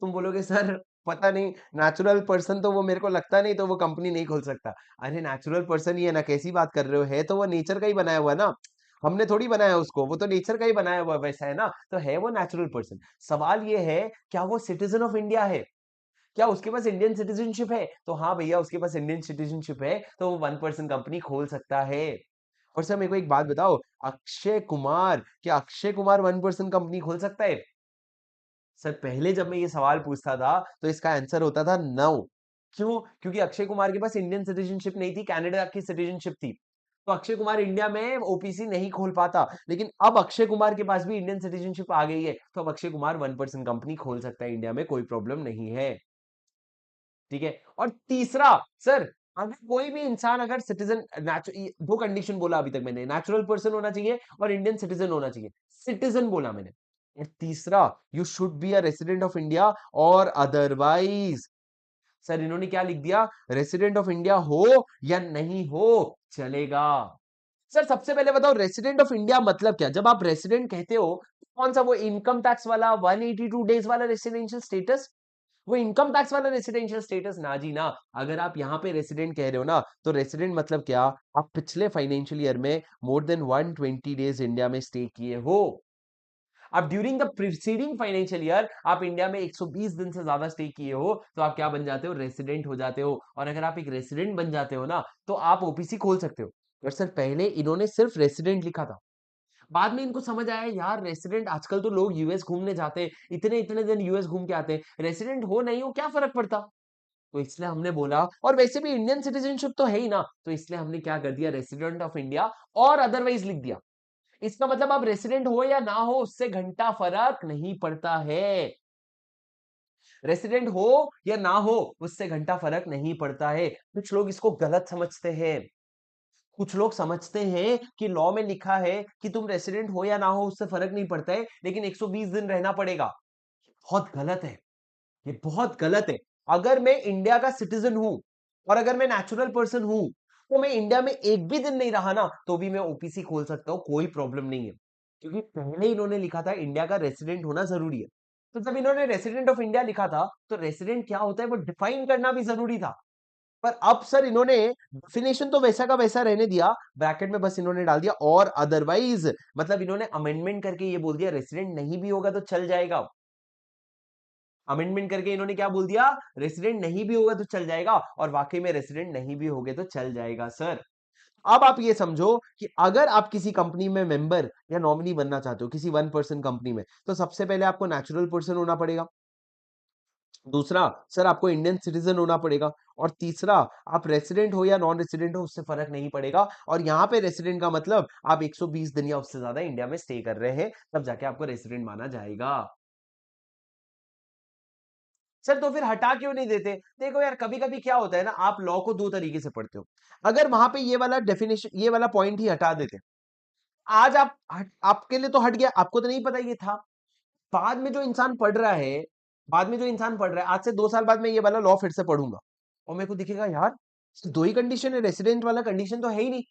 तुम बोलोगे सर पता नहीं, नेचुरल पर्सन तो वो मेरे को लगता नहीं, तो वो कंपनी नहीं खोल सकता। अरे नेचुरल पर्सन ही है ना, कैसी बात कर रहे हो, है तो वो नेचर का ही बनाया हुआ है ना, हमने थोड़ी बनाया उसको, वो तो नेचर का ही बनाया हुआ वैसा है ना, तो है वो नेचुरल पर्सन। सवाल ये है, क्या वो सिटीजन ऑफ इंडिया है? क्या उसके पास इंडियन सिटीजनशिप है? तो हाँ भैया, उसके पास इंडियन सिटीजनशिप है, तो वो वन पर्सन कंपनी खोल सकता है। और सर मेरे को एक बात बताओ, अक्षय कुमार, क्या Akshay Kumar one person company खोल सकता है? सर पहले जब मैं ये सवाल पूछता था, तो इसका आंसर होता था नो। क्यों? क्योंकि अक्षय कुमार के पास इंडियन सिटीजनशिप नहीं थी, कनाडा की सिटीजनशिप थी, तो अक्षय कुमार इंडिया में ओपीसी नहीं खोल पाता। लेकिन अब अक्षय कुमार के पास भी इंडियन सिटीजनशिप आ गई है, तो अब Akshay Kumar one person company खोल सकता है इंडिया में, कोई प्रॉब्लम नहीं है। ठीक है? और तीसरा, सर अगर कोई भी इंसान अगर सिटीजन, दो कंडीशन बोला अभी तक मैंने, नेचुरल पर्सन होना चाहिए और इंडियन सिटीजन होना चाहिए, सिटीजन बोला मैंने। और तीसरा, you should be a resident of India और अदरवाइज। सर इन्होंने क्या लिख दिया, रेसिडेंट ऑफ इंडिया हो या नहीं हो, चलेगा। सर सबसे पहले बताओ, रेसिडेंट ऑफ इंडिया मतलब क्या? जब आप रेसिडेंट कहते हो, कौन सा, वो इनकम टैक्स वाला 182 डेज वाला रेसिडेंशियल स्टेटस, वो इनकम टैक्स वाला रेसिडेंशियल स्टेटस? ना जी ना। अगर आप यहाँ पे रेसिडेंट कह रहे हो ना, तो रेसिडेंट मतलब क्या, आप पिछले फाइनेंशियल ईयर में मोर देन 120 डेज इंडिया में स्टे किए हो। अब during the preceding financial year आप इंडिया में 120 दिन से ज्यादा स्टे किए हो, तो आप क्या बन जाते हो, रेसिडेंट हो जाते हो। और अगर आप एक रेसिडेंट बन जाते हो ना, तो आप ओपीसी खोल सकते हो। पर सर पहले इन्होंने सिर्फ रेसिडेंट लिखा था, बाद में इनको समझ आया यार, रेसिडेंट, आजकल तो लोग यूएस घूमने जाते हैं, इतने इतने दिन यूएस घूम के आते हैं, रेसिडेंट हो नहीं हो क्या फर्क पड़ता? तो इसलिए हमने बोला, और वैसे भी इंडियन सिटीजनशिप तो है ही ना, तो इसलिए हमने क्या कर दिया, रेसिडेंट ऑफ इंडिया और अदरवाइज लिख दिया। इसका मतलब आप रेसिडेंट हो या ना हो, उससे घंटा फर्क नहीं पड़ता है। रेसिडेंट हो या ना हो, उससे घंटा फर्क नहीं पड़ता है। कुछ लोग इसको गलत समझते हैं, कुछ लोग समझते हैं कि लॉ में लिखा है कि तुम रेसिडेंट हो या ना हो उससे फर्क नहीं पड़ता है, लेकिन 120 दिन रहना पड़ेगा। बहुत गलत है। ये बहुत गलत है। अगर मैं इंडिया का सिटीजन हूं और अगर मैं नेचुरल पर्सन हूं तो मैं इंडिया में एक भी दिन नहीं रहा ना तो भी मैं ओपीसी खोल सकता हूं, कोई प्रॉब्लम नहीं है। क्योंकि पहले इन्होंने लिखा था इंडिया का रेसिडेंट होना जरूरी है। तो जब इन्होंने रेसिडेंट ऑफ इंडिया लिखा था तो रेसिडेंट क्या होता है वो डिफाइन करना भी जरूरी था। पर अब सर इन्होंने डेफिनेशन तो वैसा का वैसा रहने दिया, ब्रैकेट में बस इन्होंने डाल दिया और अदरवाइज, मतलब इन्होंने अमेंडमेंट करके ये बोल दिया रेसिडेंट नहीं भी होगा तो चल जाएगा। अमेंडमेंट करके इन्होंने क्या बोल दिया, रेसिडेंट नहीं भी होगा तो चल जाएगा, और वाकई में रेसिडेंट नहीं भी होगे तो चल जाएगा सर। अब आप ये समझो कि अगर आप किसी कंपनी में मेंबर या नॉमिनी बनना चाहते हो किसी 1% कंपनी में, तो सबसे पहले आपको नेचुरल पर्सन होना पड़ेगा। दूसरा, सर आपको इंडियन सिटीजन होना पड़ेगा। और तीसरा, आप रेसिडेंट हो या नॉन रेसिडेंट हो उससे फर्क नहीं पड़ेगा। और यहां पे रेसिडेंट का मतलब आप 120 दिन या उससे ज्यादा इंडिया में स्टे कर रहे हैं, तब जाके आपको रेसिडेंट माना जाएगा। सर तो फिर हटा क्यों नहीं देते? देखो यार, कभी कभी क्या होता है ना, आप लॉ को दो तरीके से पढ़ते हो। अगर वहां पे ये वाला डेफिनेशन, ये वाला पॉइंट ही हटा देते, आज आपके लिए तो हट गया, आपको तो नहीं पता ये था। बाद में जो इंसान पढ़ रहा है, बाद में जो इंसान पढ़ रहा है, आज से 2 साल बाद मैं ये वाला लॉ फिर से पढ़ूंगा और मेरे को दिखेगा यार दो ही कंडीशन है, रेसिडेंट वाला कंडीशन तो है ही नहीं।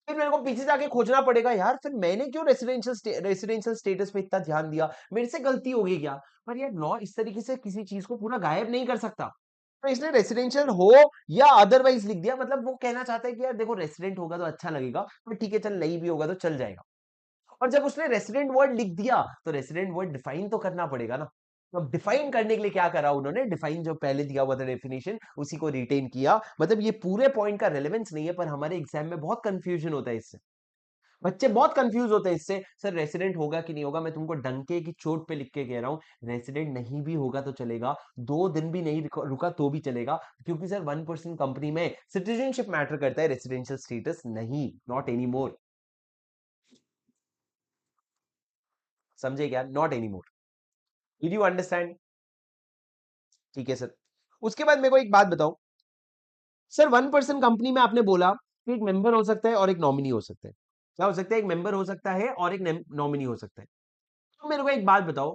फिर मेरे को पीछे जाके खोजना पड़ेगा, यार फिर मैंने क्यों रेसिडेंशियल स्टेटस पे इतना ध्यान दिया, मेरे से गलती होगी क्या? पर यार लॉ इस तरीके से किसी चीज को पूरा गायब नहीं कर सकता। तो इसने रेसिडेंशियल हो या अदरवाइज लिख दिया, मतलब वो कहना चाहता है कि यार देखो रेसिडेंट होगा तो अच्छा लगेगा, पर ठीक है चल नहीं भी होगा तो चल जाएगा। और जब उसने रेसिडेंट वर्ड लिख दिया तो रेसिडेंट वर्ड डिफाइन तो करना पड़ेगा ना। तो अब डिफाइन करने के लिए क्या करा उन्होंने, डिफाइन जो पहले दिया हुआ था डेफिनेशन उसी को रिटेन किया। मतलब ये पूरे पॉइंट का रेलेवेंस नहीं है, पर हमारे एग्जाम में बहुत कंफ्यूजन होता है इससे। बच्चे बहुत कंफ्यूज होते हैं इससे, सर रेसिडेंट होगा कि नहीं होगा। मैं तुमको डंके की चोट पे लिख के कह रहा हूं, रेसिडेंट नहीं भी होगा तो चलेगा, 2 दिन भी नहीं रुका तो भी चलेगा। क्योंकि सर 1% कंपनी में सिटीजनशिप मैटर करता है, रेसिडेंशियल स्टेटस नहीं, नॉट एनी मोर। समझे क्या? Not any more. Did you understand? ठीक है सर। उसके बाद मेरे को एक बात बताओ, सर 1% कंपनी में आपने बोला कि एक मेंबर हो सकता है और एक नॉमिनी हो सकता है। क्या हो सकता है? एक मेंबर हो सकता है और एक नॉमिनी हो सकता है। तो मेरे को एक बात बताओ,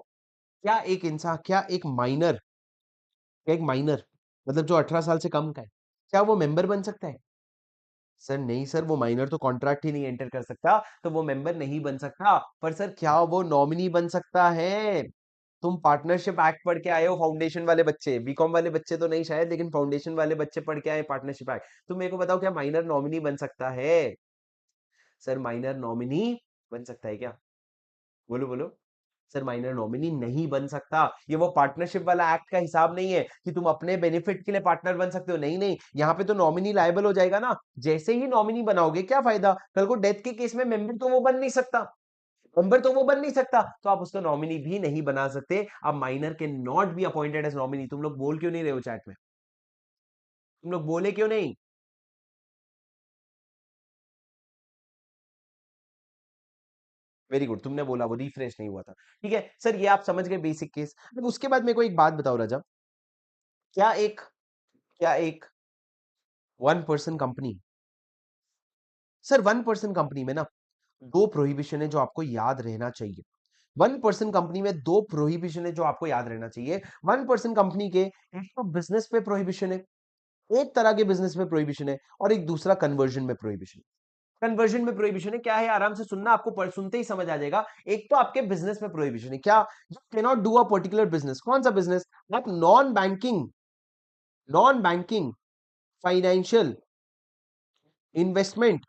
क्या एक इंसान, क्या एक माइनर, मतलब जो 18 साल से कम का है, क्या वो मेंबर बन सकता है? सर नहीं सर, वो माइनर तो कॉन्ट्रैक्ट ही नहीं एंटर कर सकता, तो वो मेंबर नहीं बन सकता। पर सर क्या वो नॉमिनी बन सकता है? तुम पार्टनरशिप एक्ट पढ़ के आए हो, फाउंडेशन वाले बच्चे, बीकॉम वाले बच्चे तो नहीं शायद, लेकिन फाउंडेशन वाले बच्चे पढ़ के आए पार्टनरशिप एक्ट। तुम मेरे को बताओ, क्या माइनर नॉमिनी बन सकता है? सर माइनर नॉमिनी बन सकता है क्या? बोलो बोलो। सर माइनर नॉमिनी नहीं बन सकता। ये वो पार्टनरशिप वाला एक्ट का हिसाब नहीं है कि तुम अपने बेनिफिट के लिए पार्टनर बन सकते हो। नहीं नहीं, यहाँ पे तो नॉमिनी लायबल हो जाएगा ना। जैसे ही नॉमिनी बनाओगे क्या फायदा, कल को डेथ के केस में मेंबर तो वो बन नहीं सकता, मेंबर तो वो बन नहीं सकता, तो आप उसको नॉमिनी भी नहीं बना सकते। अब माइनर के not be appointed as nominee. तुम लोग बोल क्यों नहीं रहे हो चैट में? तुम लोग बोले क्यों नहीं? वेरी गुड, तुमने बोला, वो रिफ्रेश नहीं हुआ था। ठीक है सर, ये आप समझ गए बेसिक केस। अब उसके बाद मेरे को एक बात बताओ राजा, क्या एक क्या एक 1% कंपनी, सर 1% कंपनी में ना दो प्रोहिबिशन है जो आपको याद रहना चाहिए। 1% कंपनी में दो प्रोहिबिशन है जो आपको याद रहना चाहिए। 1% कंपनी के एक तो बिजनेस पे प्रोहिबिशन है, एक तरह के बिजनेस में प्रोहिबिशन है, और एक दूसरा कन्वर्जन में प्रोहिबिशन है। कन्वर्जन में प्रोहिबिशन है क्या है, आराम से सुनना, आपको सुनते ही समझ आ जाएगा। एक तो आपके बिजनेस में प्रोहिबिशन है, क्या? You can not do a particular business. कौन सा बिजनेस? आप non banking financial investment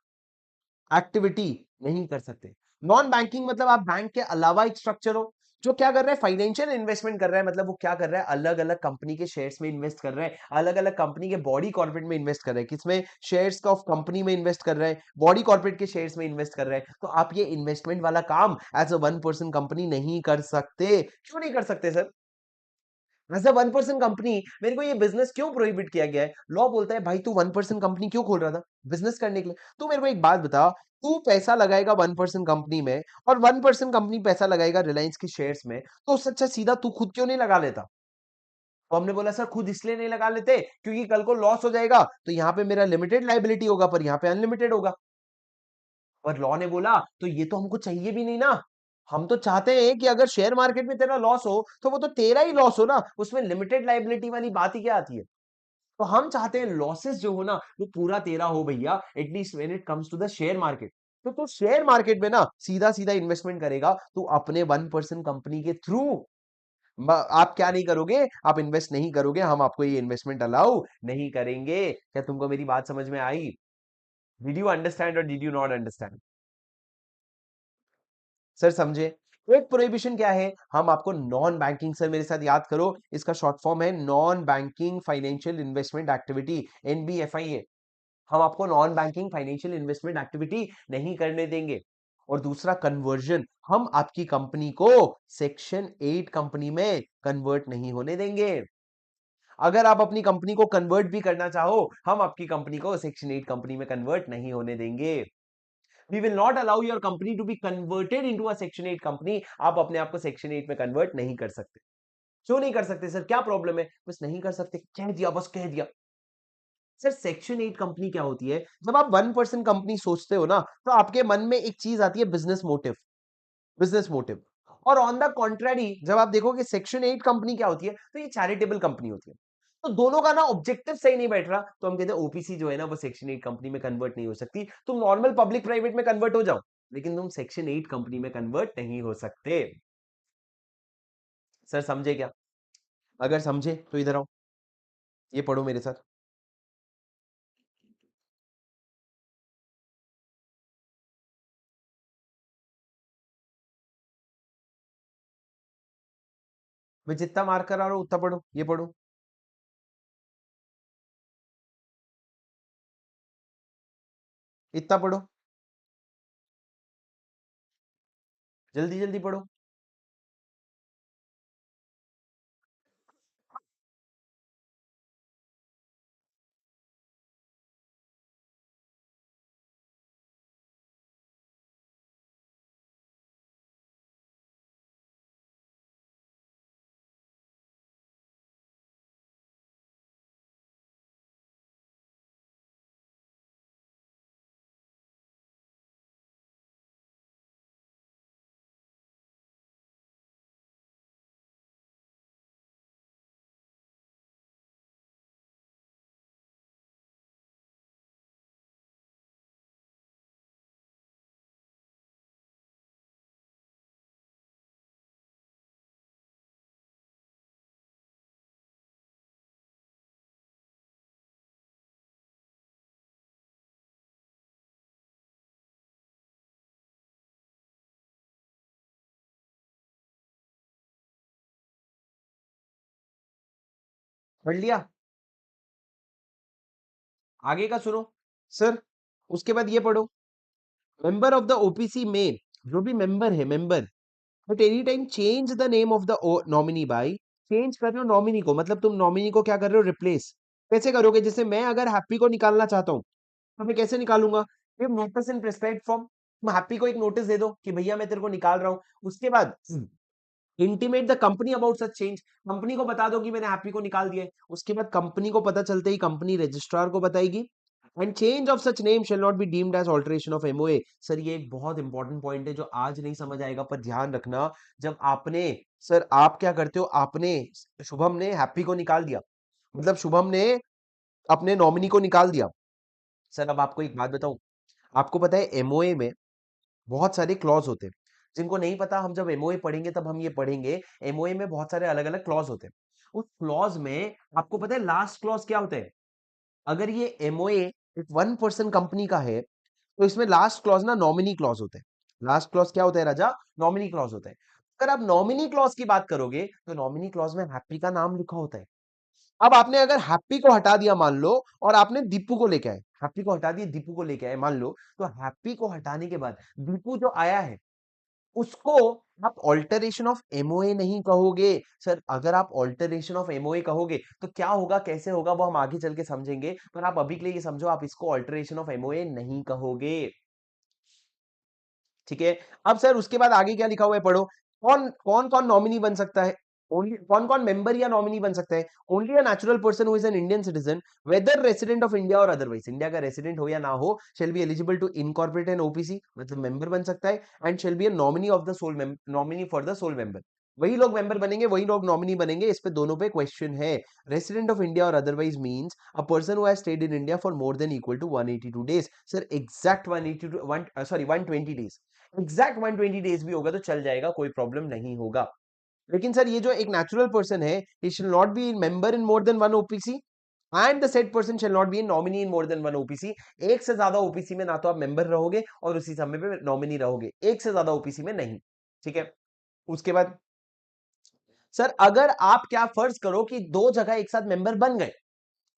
activity नहीं कर सकते। नॉन बैंकिंग मतलब आप बैंक के अलावा एक स्ट्रक्चर हो जो क्या कर रहा है, फाइनेंशियल इन्वेस्टमेंट कर रहा है। मतलब वो क्या कर रहा है, अलग अलग कंपनी के शेयर्स में इन्वेस्ट कर रहा है, अलग अलग कंपनी के बॉडी कॉर्पोरेट में इन्वेस्ट कर रहा है। किसमें? शेयर्स ऑफ कंपनी में इन्वेस्ट कर रहा है, बॉडी कॉर्पोरेट के शेयर्स में इन्वेस्ट कर रहा है। तो आप ये इन्वेस्टमेंट वाला काम एज अ 1% कंपनी नहीं कर सकते। क्यों नहीं कर सकते सर? एज अ 1% कंपनी मेरे को ये बिजनेस क्यों प्रोहिबिट किया गया है? लॉ बोलता है भाई तू 1% कंपनी क्यों खोल रहा था? बिजनेस करने के लिए। तू मेरे को एक बात बता, तू पैसा लगाएगा 1% कंपनी में और 1% कंपनी पैसा लगाएगा रिलायंस के शेयर्स में, तो उससे अच्छा सीधा तू खुद क्यों नहीं लगा लेता? तो हमने बोला सर खुद इसलिए नहीं लगा लेते क्योंकि कल को लॉस हो जाएगा तो यहां पे मेरा लिमिटेड लाइबिलिटी होगा, पर यहां पे अनलिमिटेड होगा। और लॉ ने बोला तो ये तो हमको चाहिए भी नहीं ना। हम तो चाहते हैं कि अगर शेयर मार्केट में तेरा लॉस हो तो वो तो तेरा ही लॉस हो ना, उसमें लिमिटेड लाइबिलिटी वाली बात ही क्या आती है। तो हम चाहते हैं लॉसेस जो हो ना वो पूरा तेरा हो भैया, at least when it comes to the share market. तो तू शेयर मार्केट में ना सीधा सीधा इन्वेस्टमेंट करेगा, तू अपने 1% कंपनी के थ्रू। आप क्या नहीं करोगे, आप इन्वेस्ट नहीं करोगे, हम आपको ये इन्वेस्टमेंट अलाउ नहीं करेंगे। क्या तुमको मेरी बात समझ में आई? डिड यू अंडरस्टैंड और did you not understand? Sir समझे? एक प्रोहिबिशन क्या है, हम आपको नॉन बैंकिंग, सर मेरे साथ याद करो, इसका शॉर्ट फॉर्म है non banking financial investment activity, NBFI. हम आपको non banking financial investment activity नहीं करने देंगे। और दूसरा कन्वर्जन, हम आपकी कंपनी को सेक्शन 8 कंपनी में कन्वर्ट नहीं होने देंगे। अगर आप अपनी कंपनी को कन्वर्ट भी करना चाहो, हम आपकी कंपनी को सेक्शन 8 कंपनी में कन्वर्ट नहीं होने देंगे। We will not allow your company to be converted into a section 8 company. आप अपने आप को सेक्शन 8 में कन्वर्ट नहीं कर सकते। क्यों नहीं कर सकते सर, क्या प्रॉब्लम है? बस नहीं कर सकते, कह दिया, बस कह दिया। सर सेक्शन 8 कंपनी क्या होती है, जब आप 1% कंपनी सोचते हो ना, तो आपके मन में एक चीज आती है, बिजनेस मोटिव। Business motive. और ऑन द कॉन्ट्रेरी जब आप देखोगे सेक्शन 8 कंपनी क्या होती है, तो ये चैरिटेबल कंपनी होती है। तो दोनों का ना ऑब्जेक्टिव सही नहीं बैठ रहा, तो हम कहते हैं ओपीसी जो है ना वो सेक्शन 8 कंपनी में कन्वर्ट नहीं हो सकती। तुम नॉर्मल पब्लिक प्राइवेट में कन्वर्ट हो जाओ, लेकिन तुम सेक्शन 8 कंपनी में कन्वर्ट नहीं हो सकते। सर समझे क्या? अगर समझे तो इधर आओ, ये पढ़ो मेरे साथ। मैं जितना मार्क करा रहा हूं उतना पढ़ो, ये पढ़ो। इतना पढ़ो, जल्दी जल्दी पढ़ो। पढ़ लिया? आगे का सुनो। सर उसके बाद ये पढ़ो, मेंबर ऑफ द ओपीसी में, जो भी मेंबर है, member but any time change the name of the nominee by, change कर रहे हो नॉमिनी को, मतलब तुम नॉमिनी को क्या कर रहे हो, रिप्लेस। कैसे करोगे? जैसे मैं अगर हैप्पी को निकालना चाहता हूँ, तो मैं कैसे निकालूंगा? ये नोटिस इन प्रिस्क्राइब्ड फॉर्म। तुम हैप्पी को एक नोटिस दे दो कि भैया मैं तेरे को निकाल रहा हूँ। उसके बाद intimate the company about such change, company को बता दो कि मैंने हैप्पी को निकाल दिया है। उसके बाद कंपनी को पता चलते ही कंपनी रजिस्ट्रार को बताएगी। And change of such name shall not be deemed as alteration of MOA. Sir ये एक बहुत इंपॉर्टेंट पॉइंट है जो आज नहीं समझ आएगा, पर ध्यान रखना। जब आपने, सर आप क्या करते हो, आपने, शुभम ने हैप्पी को निकाल दिया, मतलब शुभम ने अपने नॉमिनी को निकाल दिया। सर अब आपको एक बात बताऊं, आपको पता है एमओए में बहुत सारे क्लॉज होते हैं। जिनको नहीं पता, हम जब एमओए पढ़ेंगे तब हम ये पढ़ेंगे। एमओए में बहुत सारे अलग अलग क्लॉज होते हैं। उस क्लॉज में आपको पता है लास्ट क्लॉज क्या होता है? अगर ये एमओए एक 1% कंपनी का है, तो इसमें लास्ट क्लॉज ना नॉमिनी क्लॉज होते हैं। लास्ट क्लॉज क्या होता है राजा? नॉमिनी क्लॉज होता है। अगर आप नॉमिनी क्लॉज की बात करोगे, तो नॉमिनी क्लॉज में हैप्पी का नाम लिखा होता है। अब आपने अगर हैप्पी को हटा दिया मान लो, और आपने दीपू को लेके आए, हैप्पी को हटा दिया, दीपू को लेके आए मान लो, तो हैप्पी को हटाने के बाद दीपू जो आया है, उसको आप ऑल्टरेशन ऑफ एमओए नहीं कहोगे। सर अगर आप ऑल्टरेशन ऑफ एमओए कहोगे तो क्या होगा, कैसे होगा, वो हम आगे चल के समझेंगे, पर आप अभी के लिए ये समझो, आप इसको ऑल्टरेशन ऑफ एमओए नहीं कहोगे। ठीक है? अब सर उसके बाद आगे क्या लिखा हुआ है, पढ़ो। कौन कौन कौन नॉमिनी बन सकता है? ओनली कौन कौन मेंबर या नॉमिनी बन सकता है? Only a natural person who is an Indian citizen whether resident of India और अदरवाइज, इंडिया का रेसिडेंट हो या ना हो, shall be eligible to incorporate an OPC, मतलब मेंबर बन सकता है, and shall be a nominee of the sole nominee for the sole member. वही लोग मेंबर बनेंगे, वही लोग नॉमिनी बनेंगे। इस पे दोनों पे क्वेश्चन है। रेसिडेंट ऑफ इंडिया और otherwise means a person who has stayed in India for more than equal to 182 days. Sir exact 182 sorry 120 days, exact 120 days भी होगा तो चल जाएगा, कोई प्रॉब्लम नहीं होगा। लेकिन सर ये जो एक नेचुरल पर्सन है, he shall not be member in more than one OPC and the said person shall not be nominee in more than one OPC. एक से ज्यादा ओपीसी में ना तो आप मेंबर रहोगे और उसी समय पे नॉमिनी रहोगे, एक से ज्यादा ओपीसी में नहीं। ठीक है। उसके बाद सर अगर आप क्या फर्ज करो कि दो जगह एक साथ मेंबर बन गए,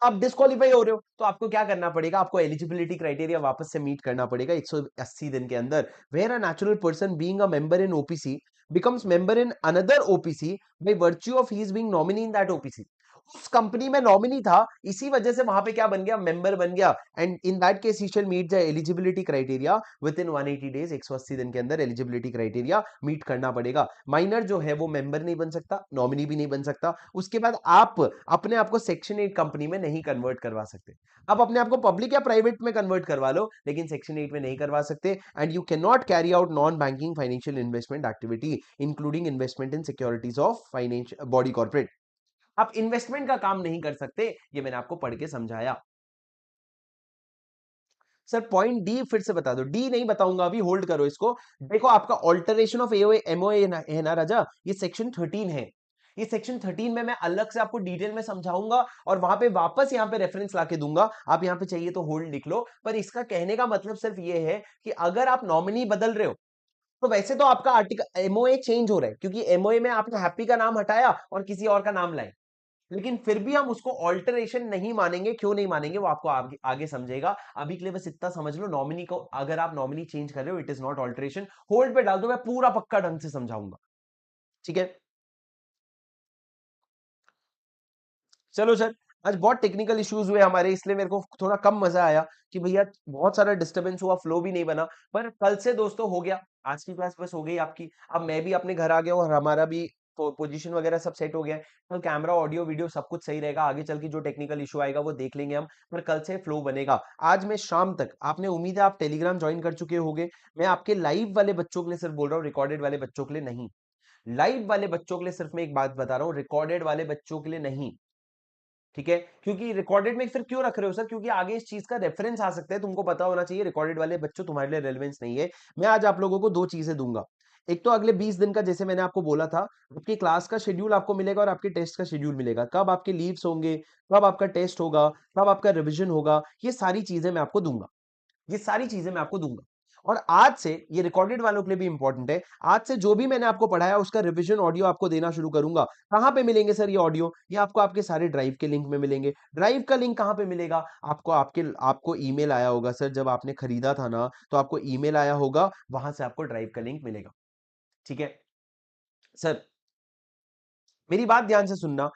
आप डिस्क्वालीफाई हो रहे हो, तो आपको क्या करना पड़ेगा? आपको एलिजिबिलिटी क्राइटेरिया वापस से मीट करना पड़ेगा 180 दिन के अंदर। Where a natural person being a member in OPC becomes member in another OPC by virtue of he is being nominee in that OPC। उस कंपनी में नॉमिनी था, इसी वजह से वहां पे क्या बन गया? मेंबर बन गया। And in that case he shall meet the eligibility criteria within 180 days. 180 दिन के अंदर एलिजिबिलिटी क्राइटेरिया मीट करना पड़ेगा। माइनर जो है वो मेंबर नहीं बन सकता, नॉमिनी भी नहीं बन सकता। उसके बाद आप अपने आप को सेक्शन 8 कंपनी में नहीं कन्वर्ट करवा सकते। आप अपने आप को पब्लिक या प्राइवेट में कन्वर्ट करवा लो, लेकिन सेक्शन 8 में नहीं करवा सकते। And you can not carry out non banking financial investment activity including investment in securities of financial body corporate. आप इन्वेस्टमेंट का काम नहीं कर सकते, ये मैंने आपको पढ़ के समझाया। सर पॉइंट डी फिर से बता दो। डी नहीं बताऊंगा अभी, होल्ड करो इसको। देखो आपका ऑल्टरेशन ऑफ एओए एमओए है ना राजा, ये सेक्शन 13 है। ये सेक्शन 13 में मैं अलग से आपको डिटेल में समझाऊंगा और वहां पे वापस यहां पे रेफरेंस लाके दूंगा। आप यहां पे चाहिए तो होल्ड लिख लो। पर इसका कहने का मतलब सिर्फ ये है कि अगर आप नॉमिनी बदल रहे हो, तो वैसे तो आपका आर्टिकल एमओए चेंज हो रहा है, क्योंकि एमओए में आपने हैप्पी का नाम हटाया और किसी और का नाम लाए, लेकिन फिर भी हम उसको ऑल्टरेशन नहीं मानेंगे। क्यों नहीं मानेंगे वो आपको आगे समझेगा। अभी के लिए बस इतना समझ लो, नॉमिनी को अगर आप नॉमिनी चेंज कर रहे हो, it is not alteration. Hold पे डाल दो, मैं पूरा पक्का ढंग से समझाऊंगा। ठीक है। चलो सर, आज बहुत टेक्निकल इश्यूज हुए हमारे, इसलिए मेरे को थोड़ा कम मजा आया कि भैया बहुत सारा डिस्टरबेंस हुआ, फ्लो भी नहीं बना। पर कल से दोस्तों हो गया, आज की क्लास बस हो गई आपकी। अब मैं भी अपने घर आ गया हूँ और हमारा भी पोजीशन वगैरह सब सेट हो गया है। कल कैमरा ऑडियो वीडियो सब कुछ सही रहेगा। आगे चल के जो टेक्निकल इशू आएगा वो देख लेंगे हम, पर कल से फ्लो बनेगा। आज मैं शाम तक, आपने उम्मीद है आप टेलीग्राम ज्वाइन कर चुके होंगे, मैं आपके लाइव वाले बच्चों के लिए सिर्फ बोल रहा हूँ, रिकॉर्डेड वाले बच्चों के लिए नहीं। लाइव वाले बच्चों के लिए सिर्फ मैं एक बात बता रहा हूँ, रिकॉर्डेड वाले बच्चों के लिए नहीं। ठीक है। क्योंकि रिकॉर्डेड में फिर क्यों रख रहे हो सर? क्योंकि आगे इस चीज का रेफरेंस आ सकता है, तुमको पता होना चाहिए। रिकॉर्डेड वाले बच्चों तुम्हारे लिए रेलेवेंस नहीं है। मैं आज आप लोगों को दो चीजें दूंगा। एक तो अगले 20 दिन का, जैसे मैंने आपको बोला था, आपकी क्लास का शेड्यूल आपको मिलेगा और आपके टेस्ट का शेड्यूल मिलेगा। कब आपके लीव्स होंगे, कब आपका टेस्ट होगा, कब आपका रिविजन होगा, ये सारी चीजें मैं आपको दूंगा। ये सारी चीजें मैं आपको दूंगा। और आज से ये रिकॉर्डेड वालों के लिए भी इंपॉर्टेंट है, आज से जो भी मैंने आपको पढ़ाया उसका रिवीजन ऑडियो आपको देना शुरू करूंगा। कहां पे मिलेंगे सर ये ऑडियो? ये आपको आपके सारे ड्राइव के लिंक में मिलेंगे। ड्राइव का लिंक कहां पे मिलेगा? आपको आपको ईमेल आया होगा सर, जब आपने खरीदा था ना, तो आपको ईमेल आया होगा, वहां से आपको ड्राइव का लिंक मिलेगा। ठीक है। सर मेरी बात ध्यान से सुनना।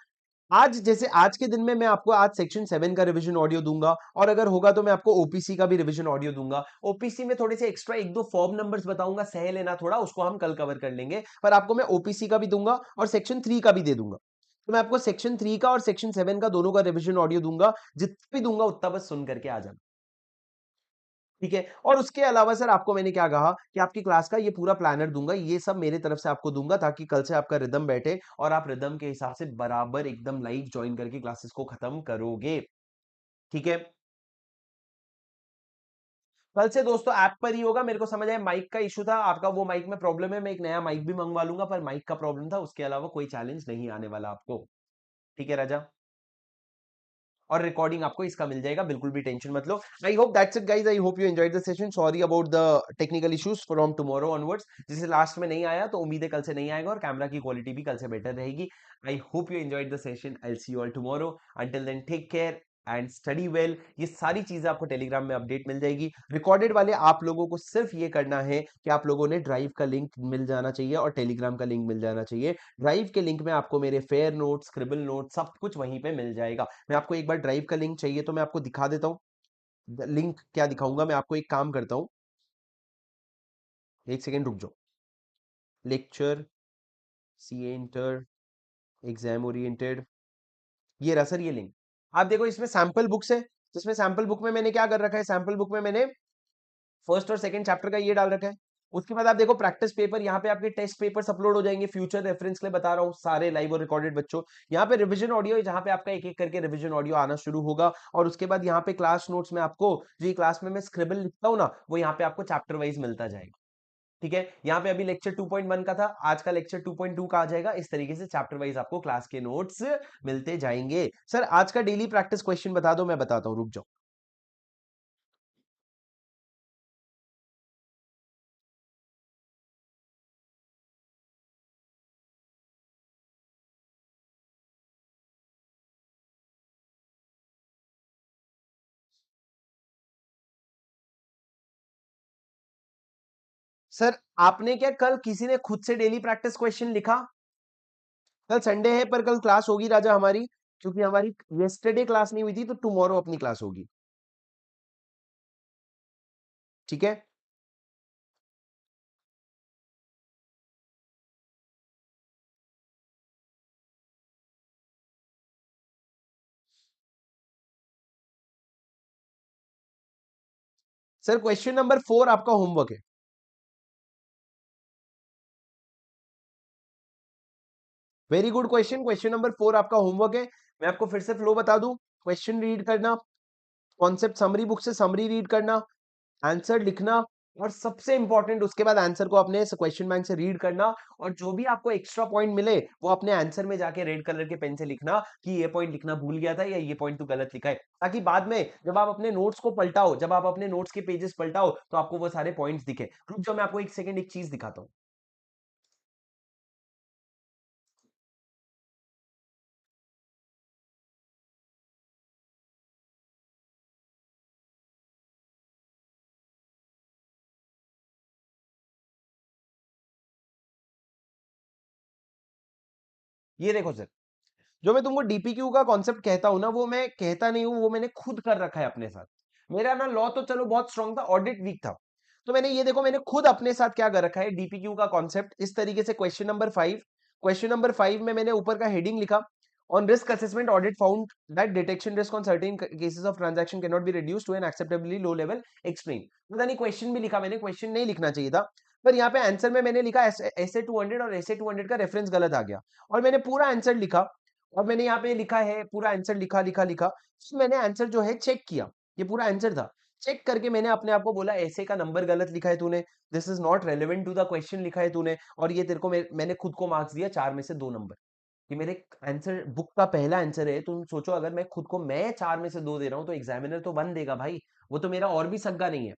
आज जैसे आज के दिन में मैं आपको आज सेक्शन 7 का रिवीजन ऑडियो दूंगा, और अगर होगा तो मैं आपको ओपीसी का भी रिवीजन ऑडियो दूंगा। ओपीसी में थोड़े से एक्स्ट्रा एक दो फॉर्म नंबर्स बताऊंगा, सह लेना थोड़ा, उसको हम कल कवर कर लेंगे। पर आपको मैं ओपीसी का भी दूंगा और सेक्शन 3 का भी दे दूंगा। तो मैं आपको सेक्शन 3 का और सेक्शन 7 का दोनों का रिवीजन ऑडियो दूंगा। जितना भी दूंगा उतना बस सुन करके आ जाना। ठीक है। और उसके अलावा सर आपको मैंने क्या कहा कि आपकी क्लास का ये पूरा प्लानर दूंगा, ये सब मेरे तरफ से आपको दूंगा, ताकि कल से आपका रिदम बैठे और आप रिदम के हिसाब से बराबर एकदम लाइव ज्वाइन करके क्लासेस को खत्म करोगे। ठीक है। कल से दोस्तों ऐप पर ही होगा। मेरे को समझ आया माइक का इशू था, आपका वो माइक में प्रॉब्लम है, मैं एक नया माइक भी मंगवा लूंगा, पर माइक का प्रॉब्लम था, उसके अलावा कोई चैलेंज नहीं आने वाला आपको। ठीक है राजा। और रिकॉर्डिंग आपको इसका मिल जाएगा, बिल्कुल भी टेंशन मत लो। I hope that's it guys, I hope you enjoyed the session. Sorry about the technical issues from tomorrow onwards. जैसे लास्ट में नहीं आया तो उम्मीद है कल से नहीं आएगा, और कैमरा की क्वालिटी भी कल से बेटर रहेगी। I hope you enjoyed the session. I will see you all tomorrow. Until then take care and study well. ये सारी चीजें आपको टेलीग्राम में अपडेट मिल जाएगी। रिकॉर्डेड वाले आप लोगों को सिर्फ ये करना है कि आप लोगों ने ड्राइव का लिंक मिल जाना चाहिए और टेलीग्राम का लिंक मिल जाना चाहिए। ड्राइव के लिंक में आपको मेरे फेयर नोट्स, स्क्रिबल नोट्स सब कुछ वहीं पे मिल जाएगा। मैं आपको एक बार ड्राइव का लिंक चाहिए तो मैं आपको दिखा देता हूँ। लिंक क्या दिखाऊंगा, मैं आपको एक काम करता हूँ, एक सेकेंड रुक जाओ। Lecture C inter exam oriented, ये रहा सर ये लिंक। आप देखो इसमें सैंपल बुक्स है, जिसमें सैंपल बुक में मैंने क्या कर रखा है, सैंपल बुक में मैंने फर्स्ट और सेकंड चैप्टर का ये डाल रखा है। उसके बाद आप देखो प्रैक्टिस पेपर, यहाँ पे आपके टेस्ट पेपर्स अपलोड हो जाएंगे, फ्यूचर रेफरेंस के लिए बता रहा हूँ, सारे लाइव और रिकॉर्डेड बच्चों। यहाँ पे रिवीजन ऑडियो है, जहाँ पे आपका एक एक करके रिवीजन ऑडियो आना शुरू होगा। और उसके बाद यहाँ पे क्लास नोट्स में आपको, जो क्लास में मैं स्क्रिबल लिखता हूँ ना, वो यहाँ पे आपको चैप्टर वाइज मिलता जाएगा। ठीक है, यहाँ पे अभी लेक्चर 2.1 का था, आज का लेक्चर 2.2 का आ जाएगा। इस तरीके से चैप्टर वाइज आपको क्लास के नोट्स मिलते जाएंगे। सर आज का डेली प्रैक्टिस क्वेश्चन बता दो, मैं बताता हूँ, रुक जाओ। सर आपने क्या कल किसी ने खुद से डेली प्रैक्टिस क्वेश्चन लिखा? कल संडे है पर कल क्लास होगी राजा हमारी, क्योंकि हमारी येस्टरडे क्लास नहीं हुई थी, तो टुमारो अपनी क्लास होगी। ठीक है, सर क्वेश्चन नंबर 4 आपका होमवर्क है। Very good question, question number 4 आपका होमवर्क है। मैं आपको फिर से फ्लो बता दूं, क्वेश्चन रीड करना, कॉन्सेप्ट समरी बुक से समरी रीड करना, आंसर लिखना, और सबसे इंपॉर्टेंट उसके बाद आंसर को अपने क्वेश्चन बैंक से रीड करना। और जो भी आपको एक्स्ट्रा पॉइंट मिले वो अपने आंसर में जाके रेड कलर के पेन से लिखना कि ये पॉइंट लिखना भूल गया था या ये पॉइंट तो गलत लिखा है, ताकि बाद में जब आप अपने नोट्स को पलटाओ, जब आप अपने नोट्स के पेजेस पलटाओ, तो आपको वो सारे पॉइंट्स दिखे। रुक जाओ, मैं आपको एक सेकंड एक चीज दिखाता हूँ। ये देखो सर, जो मैं तुमको डीपीक्यू का कॉन्सेप्ट कहता हूं ना, वो मैं कहता नहीं हूं, वो मैंने खुद कर रखा है अपने साथ। मेरा ना लॉ तो चलो बहुत स्ट्रांग था, ऑडिट वीक था, तो मैंने ये देखो मैंने खुद अपने साथ क्या कर रखा है, डीपीक्यू का कॉन्सेप्ट इस तरीके से। क्वेश्चन नंबर 5 में मैंने ऊपर का हेडिंग लिखा, on risk assessment audit found that detection risk on certain cases of transaction can not be reduced to an acceptably low level, explain. पता नहीं क्वेश्चन भी लिखा मैंने, क्वेश्चन नहीं लिखना चाहिए था, पर यहाँ पे आंसर में मैंने लिखा एसए 200, और एसए 200 का रेफरेंस गलत आ गया, और मैंने पूरा आंसर लिखा। और मैंने यहाँ पे लिखा है पूरा आंसर, लिखा लिखा लिखा, फिर मैंने आंसर जो है चेक किया, ये पूरा आंसर था। चेक करके मैंने अपने आप को बोला, ऐसे का नंबर गलत लिखा है तूने, this is not relevant to the question लिखा है तूने, और ये तेरे को मैंने खुद को मार्क्स दिया 4 में से 2 नंबर। कि मेरे आंसर बुक का पहला आंसर है, तुम सोचो अगर मैं खुद को मैं 4 में से 2 दे रहा हूं, तो एग्जामिनर तो 1 देगा भाई, वो तो मेरा और भी सग्गा नहीं है।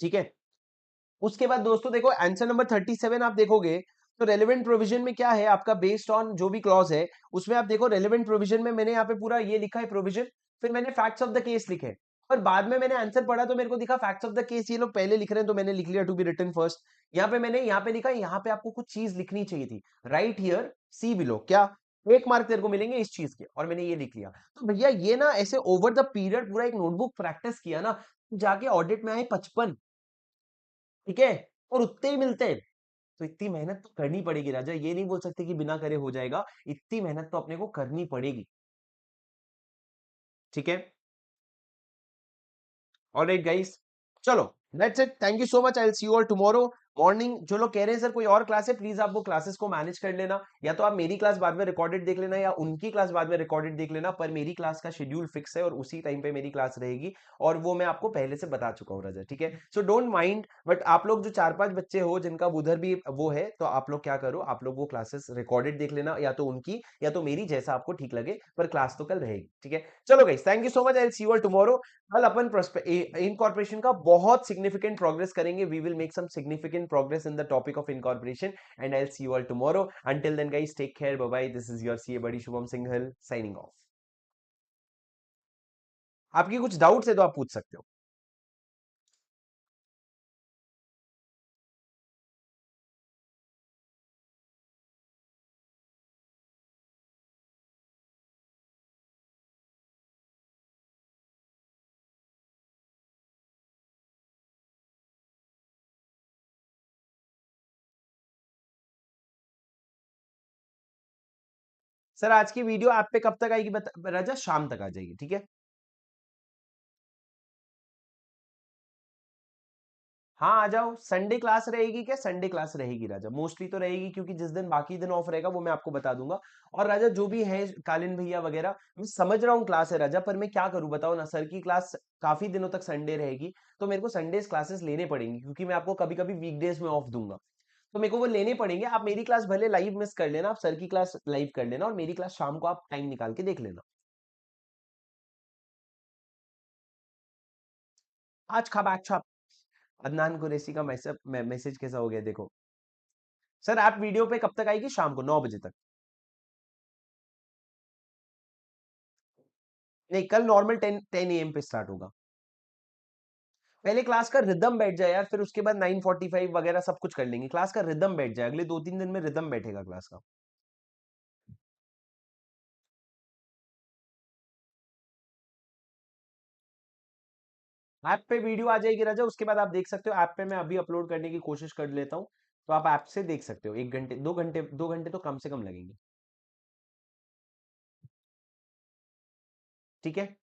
ठीक है, उसके बाद दोस्तों देखो आंसर नंबर 37 आप देखोगे, तो रेलेवेंट प्रोविजन में क्या है आपका, बेस्ड ऑन जो भी क्लॉज है, उसमें आप देखो रेलेवेंट प्रोविजन में मैंने यहाँ पे पूरा ये लिखा है प्रोविजन, फिर मैंने फैक्ट्स ऑफ द केस लिखे। और बाद में मैंने आंसर पढ़ा तो मेरे को दिखा फैक्ट्स ऑफ द केस ये लोग पहले लिख रहे हैं, तो मैंने लिख लिया टू बी रिटन फर्स्ट। यहाँ पे मैंने यहाँ पे लिखा, यहाँ पे आपको कुछ चीज लिखनी चाहिए थी, राइट हियर सी बिलो, क्या 1 मार्क तेरे को मिलेंगे इस चीज के, और मैंने ये लिख लिया। तो भैया ये ना ऐसे ओवर द पीरियड पूरा एक नोटबुक प्रैक्टिस किया ना, जाके ऑडिट में आए 55। ठीक है, और उतने ही मिलते हैं। तो इतनी मेहनत तो करनी पड़ेगी राजा, ये नहीं बोल सकते कि बिना करे हो जाएगा, इतनी मेहनत तो अपने को करनी पड़ेगी। ठीक है, ऑलराइट गाइस, चलो that's it, thank you so much, I will see you all tomorrow morning. जो लोग कह रहे हैं सर कोई और क्लास है, प्लीज आप वो क्लासेस को मैनेज कर लेना, या तो आप मेरी क्लास बाद में रिकॉर्डेड देख लेना, या उनकी क्लास बाद में रिकॉर्डेड देख लेना, पर मेरी क्लास का शेड्यूल फिक्स है और उसी टाइम पे मेरी क्लास रहेगी, और वो मैं आपको पहले से बता चुका हूँ राजा। ठीक है, सो डोंट माइंड, बट आप लोग जो 4-5 बच्चे हो जिनका उधर भी वो है, तो आप लोग क्या करो, आप लोग वो क्लासेस रिकॉर्डेड देख लेना, या तो उनकी या तो मेरी, जैसा आपको ठीक लगे, पर क्लास तो कल रहेगी। ठीक है, चलो guys, thank you so much, I will see you all tomorrow. कल अपन इनकॉर्पोरेशन का बहुत सिग्निफिकेंट प्रोग्रेस करेंगे, we will make some significant progress in the topic of incorporation, and I will see you all tomorrow. Until then guys, take care, bye bye, this is your CA buddy Shubham Singhal signing off. आपकी कुछ doubts है तो आप पूछ सकते हो। Sir आज की वीडियो आप पे कब तक आएगी राजा? शाम तक आ जाएगी, ठीक है। हाँ आ जाओ। संडे क्लास रहेगी क्या? संडे क्लास रहेगी राजा, मोस्टली तो रहेगी, क्योंकि जिस दिन बाकी दिन ऑफ रहेगा वो मैं आपको बता दूंगा। और राजा जो भी है कालिन भैया वगैरह, मैं समझ रहा हूँ क्लास है राजा, पर मैं क्या करूँ बताओ ना, सर की क्लास काफी दिनों तक संडे रहेगी, तो मेरे को संडेज क्लासेस लेने पड़ेंगी, क्योंकि मैं आपको कभी कभी वीकडेज में ऑफ दूंगा, तो मेरे को वो लेने पड़ेंगे। आप मेरी क्लास भले लाइव मिस कर लेना, आप सर की क्लास लाइव कर लेना, और मेरी क्लास शाम को आप टाइम निकाल के देख लेना। आज खा अच्छा। अदनान कुरैशी का मैसेज कैसा हो गया देखो। सर आप वीडियो पे कब तक आएगी? शाम को 9 बजे तक। नहीं, कल नॉर्मल 10 AM पे स्टार्ट होगा। पहले क्लास का रिदम बैठ जाए यार, फिर उसके बाद 9:45 वगैरह सब कुछ कर लेंगे। क्लास का रिदम बैठ जाए, अगले 2-3 दिन में रिदम बैठेगा क्लास का। ऐप पे वीडियो आ जाएगी राजा, उसके बाद आप देख सकते हो। ऐप पे मैं अभी अपलोड करने की कोशिश कर लेता हूँ, तो आप ऐप से देख सकते हो। 1 घंटे 2 घंटे 2 घंटे तो कम से कम लगेंगे। ठीक है।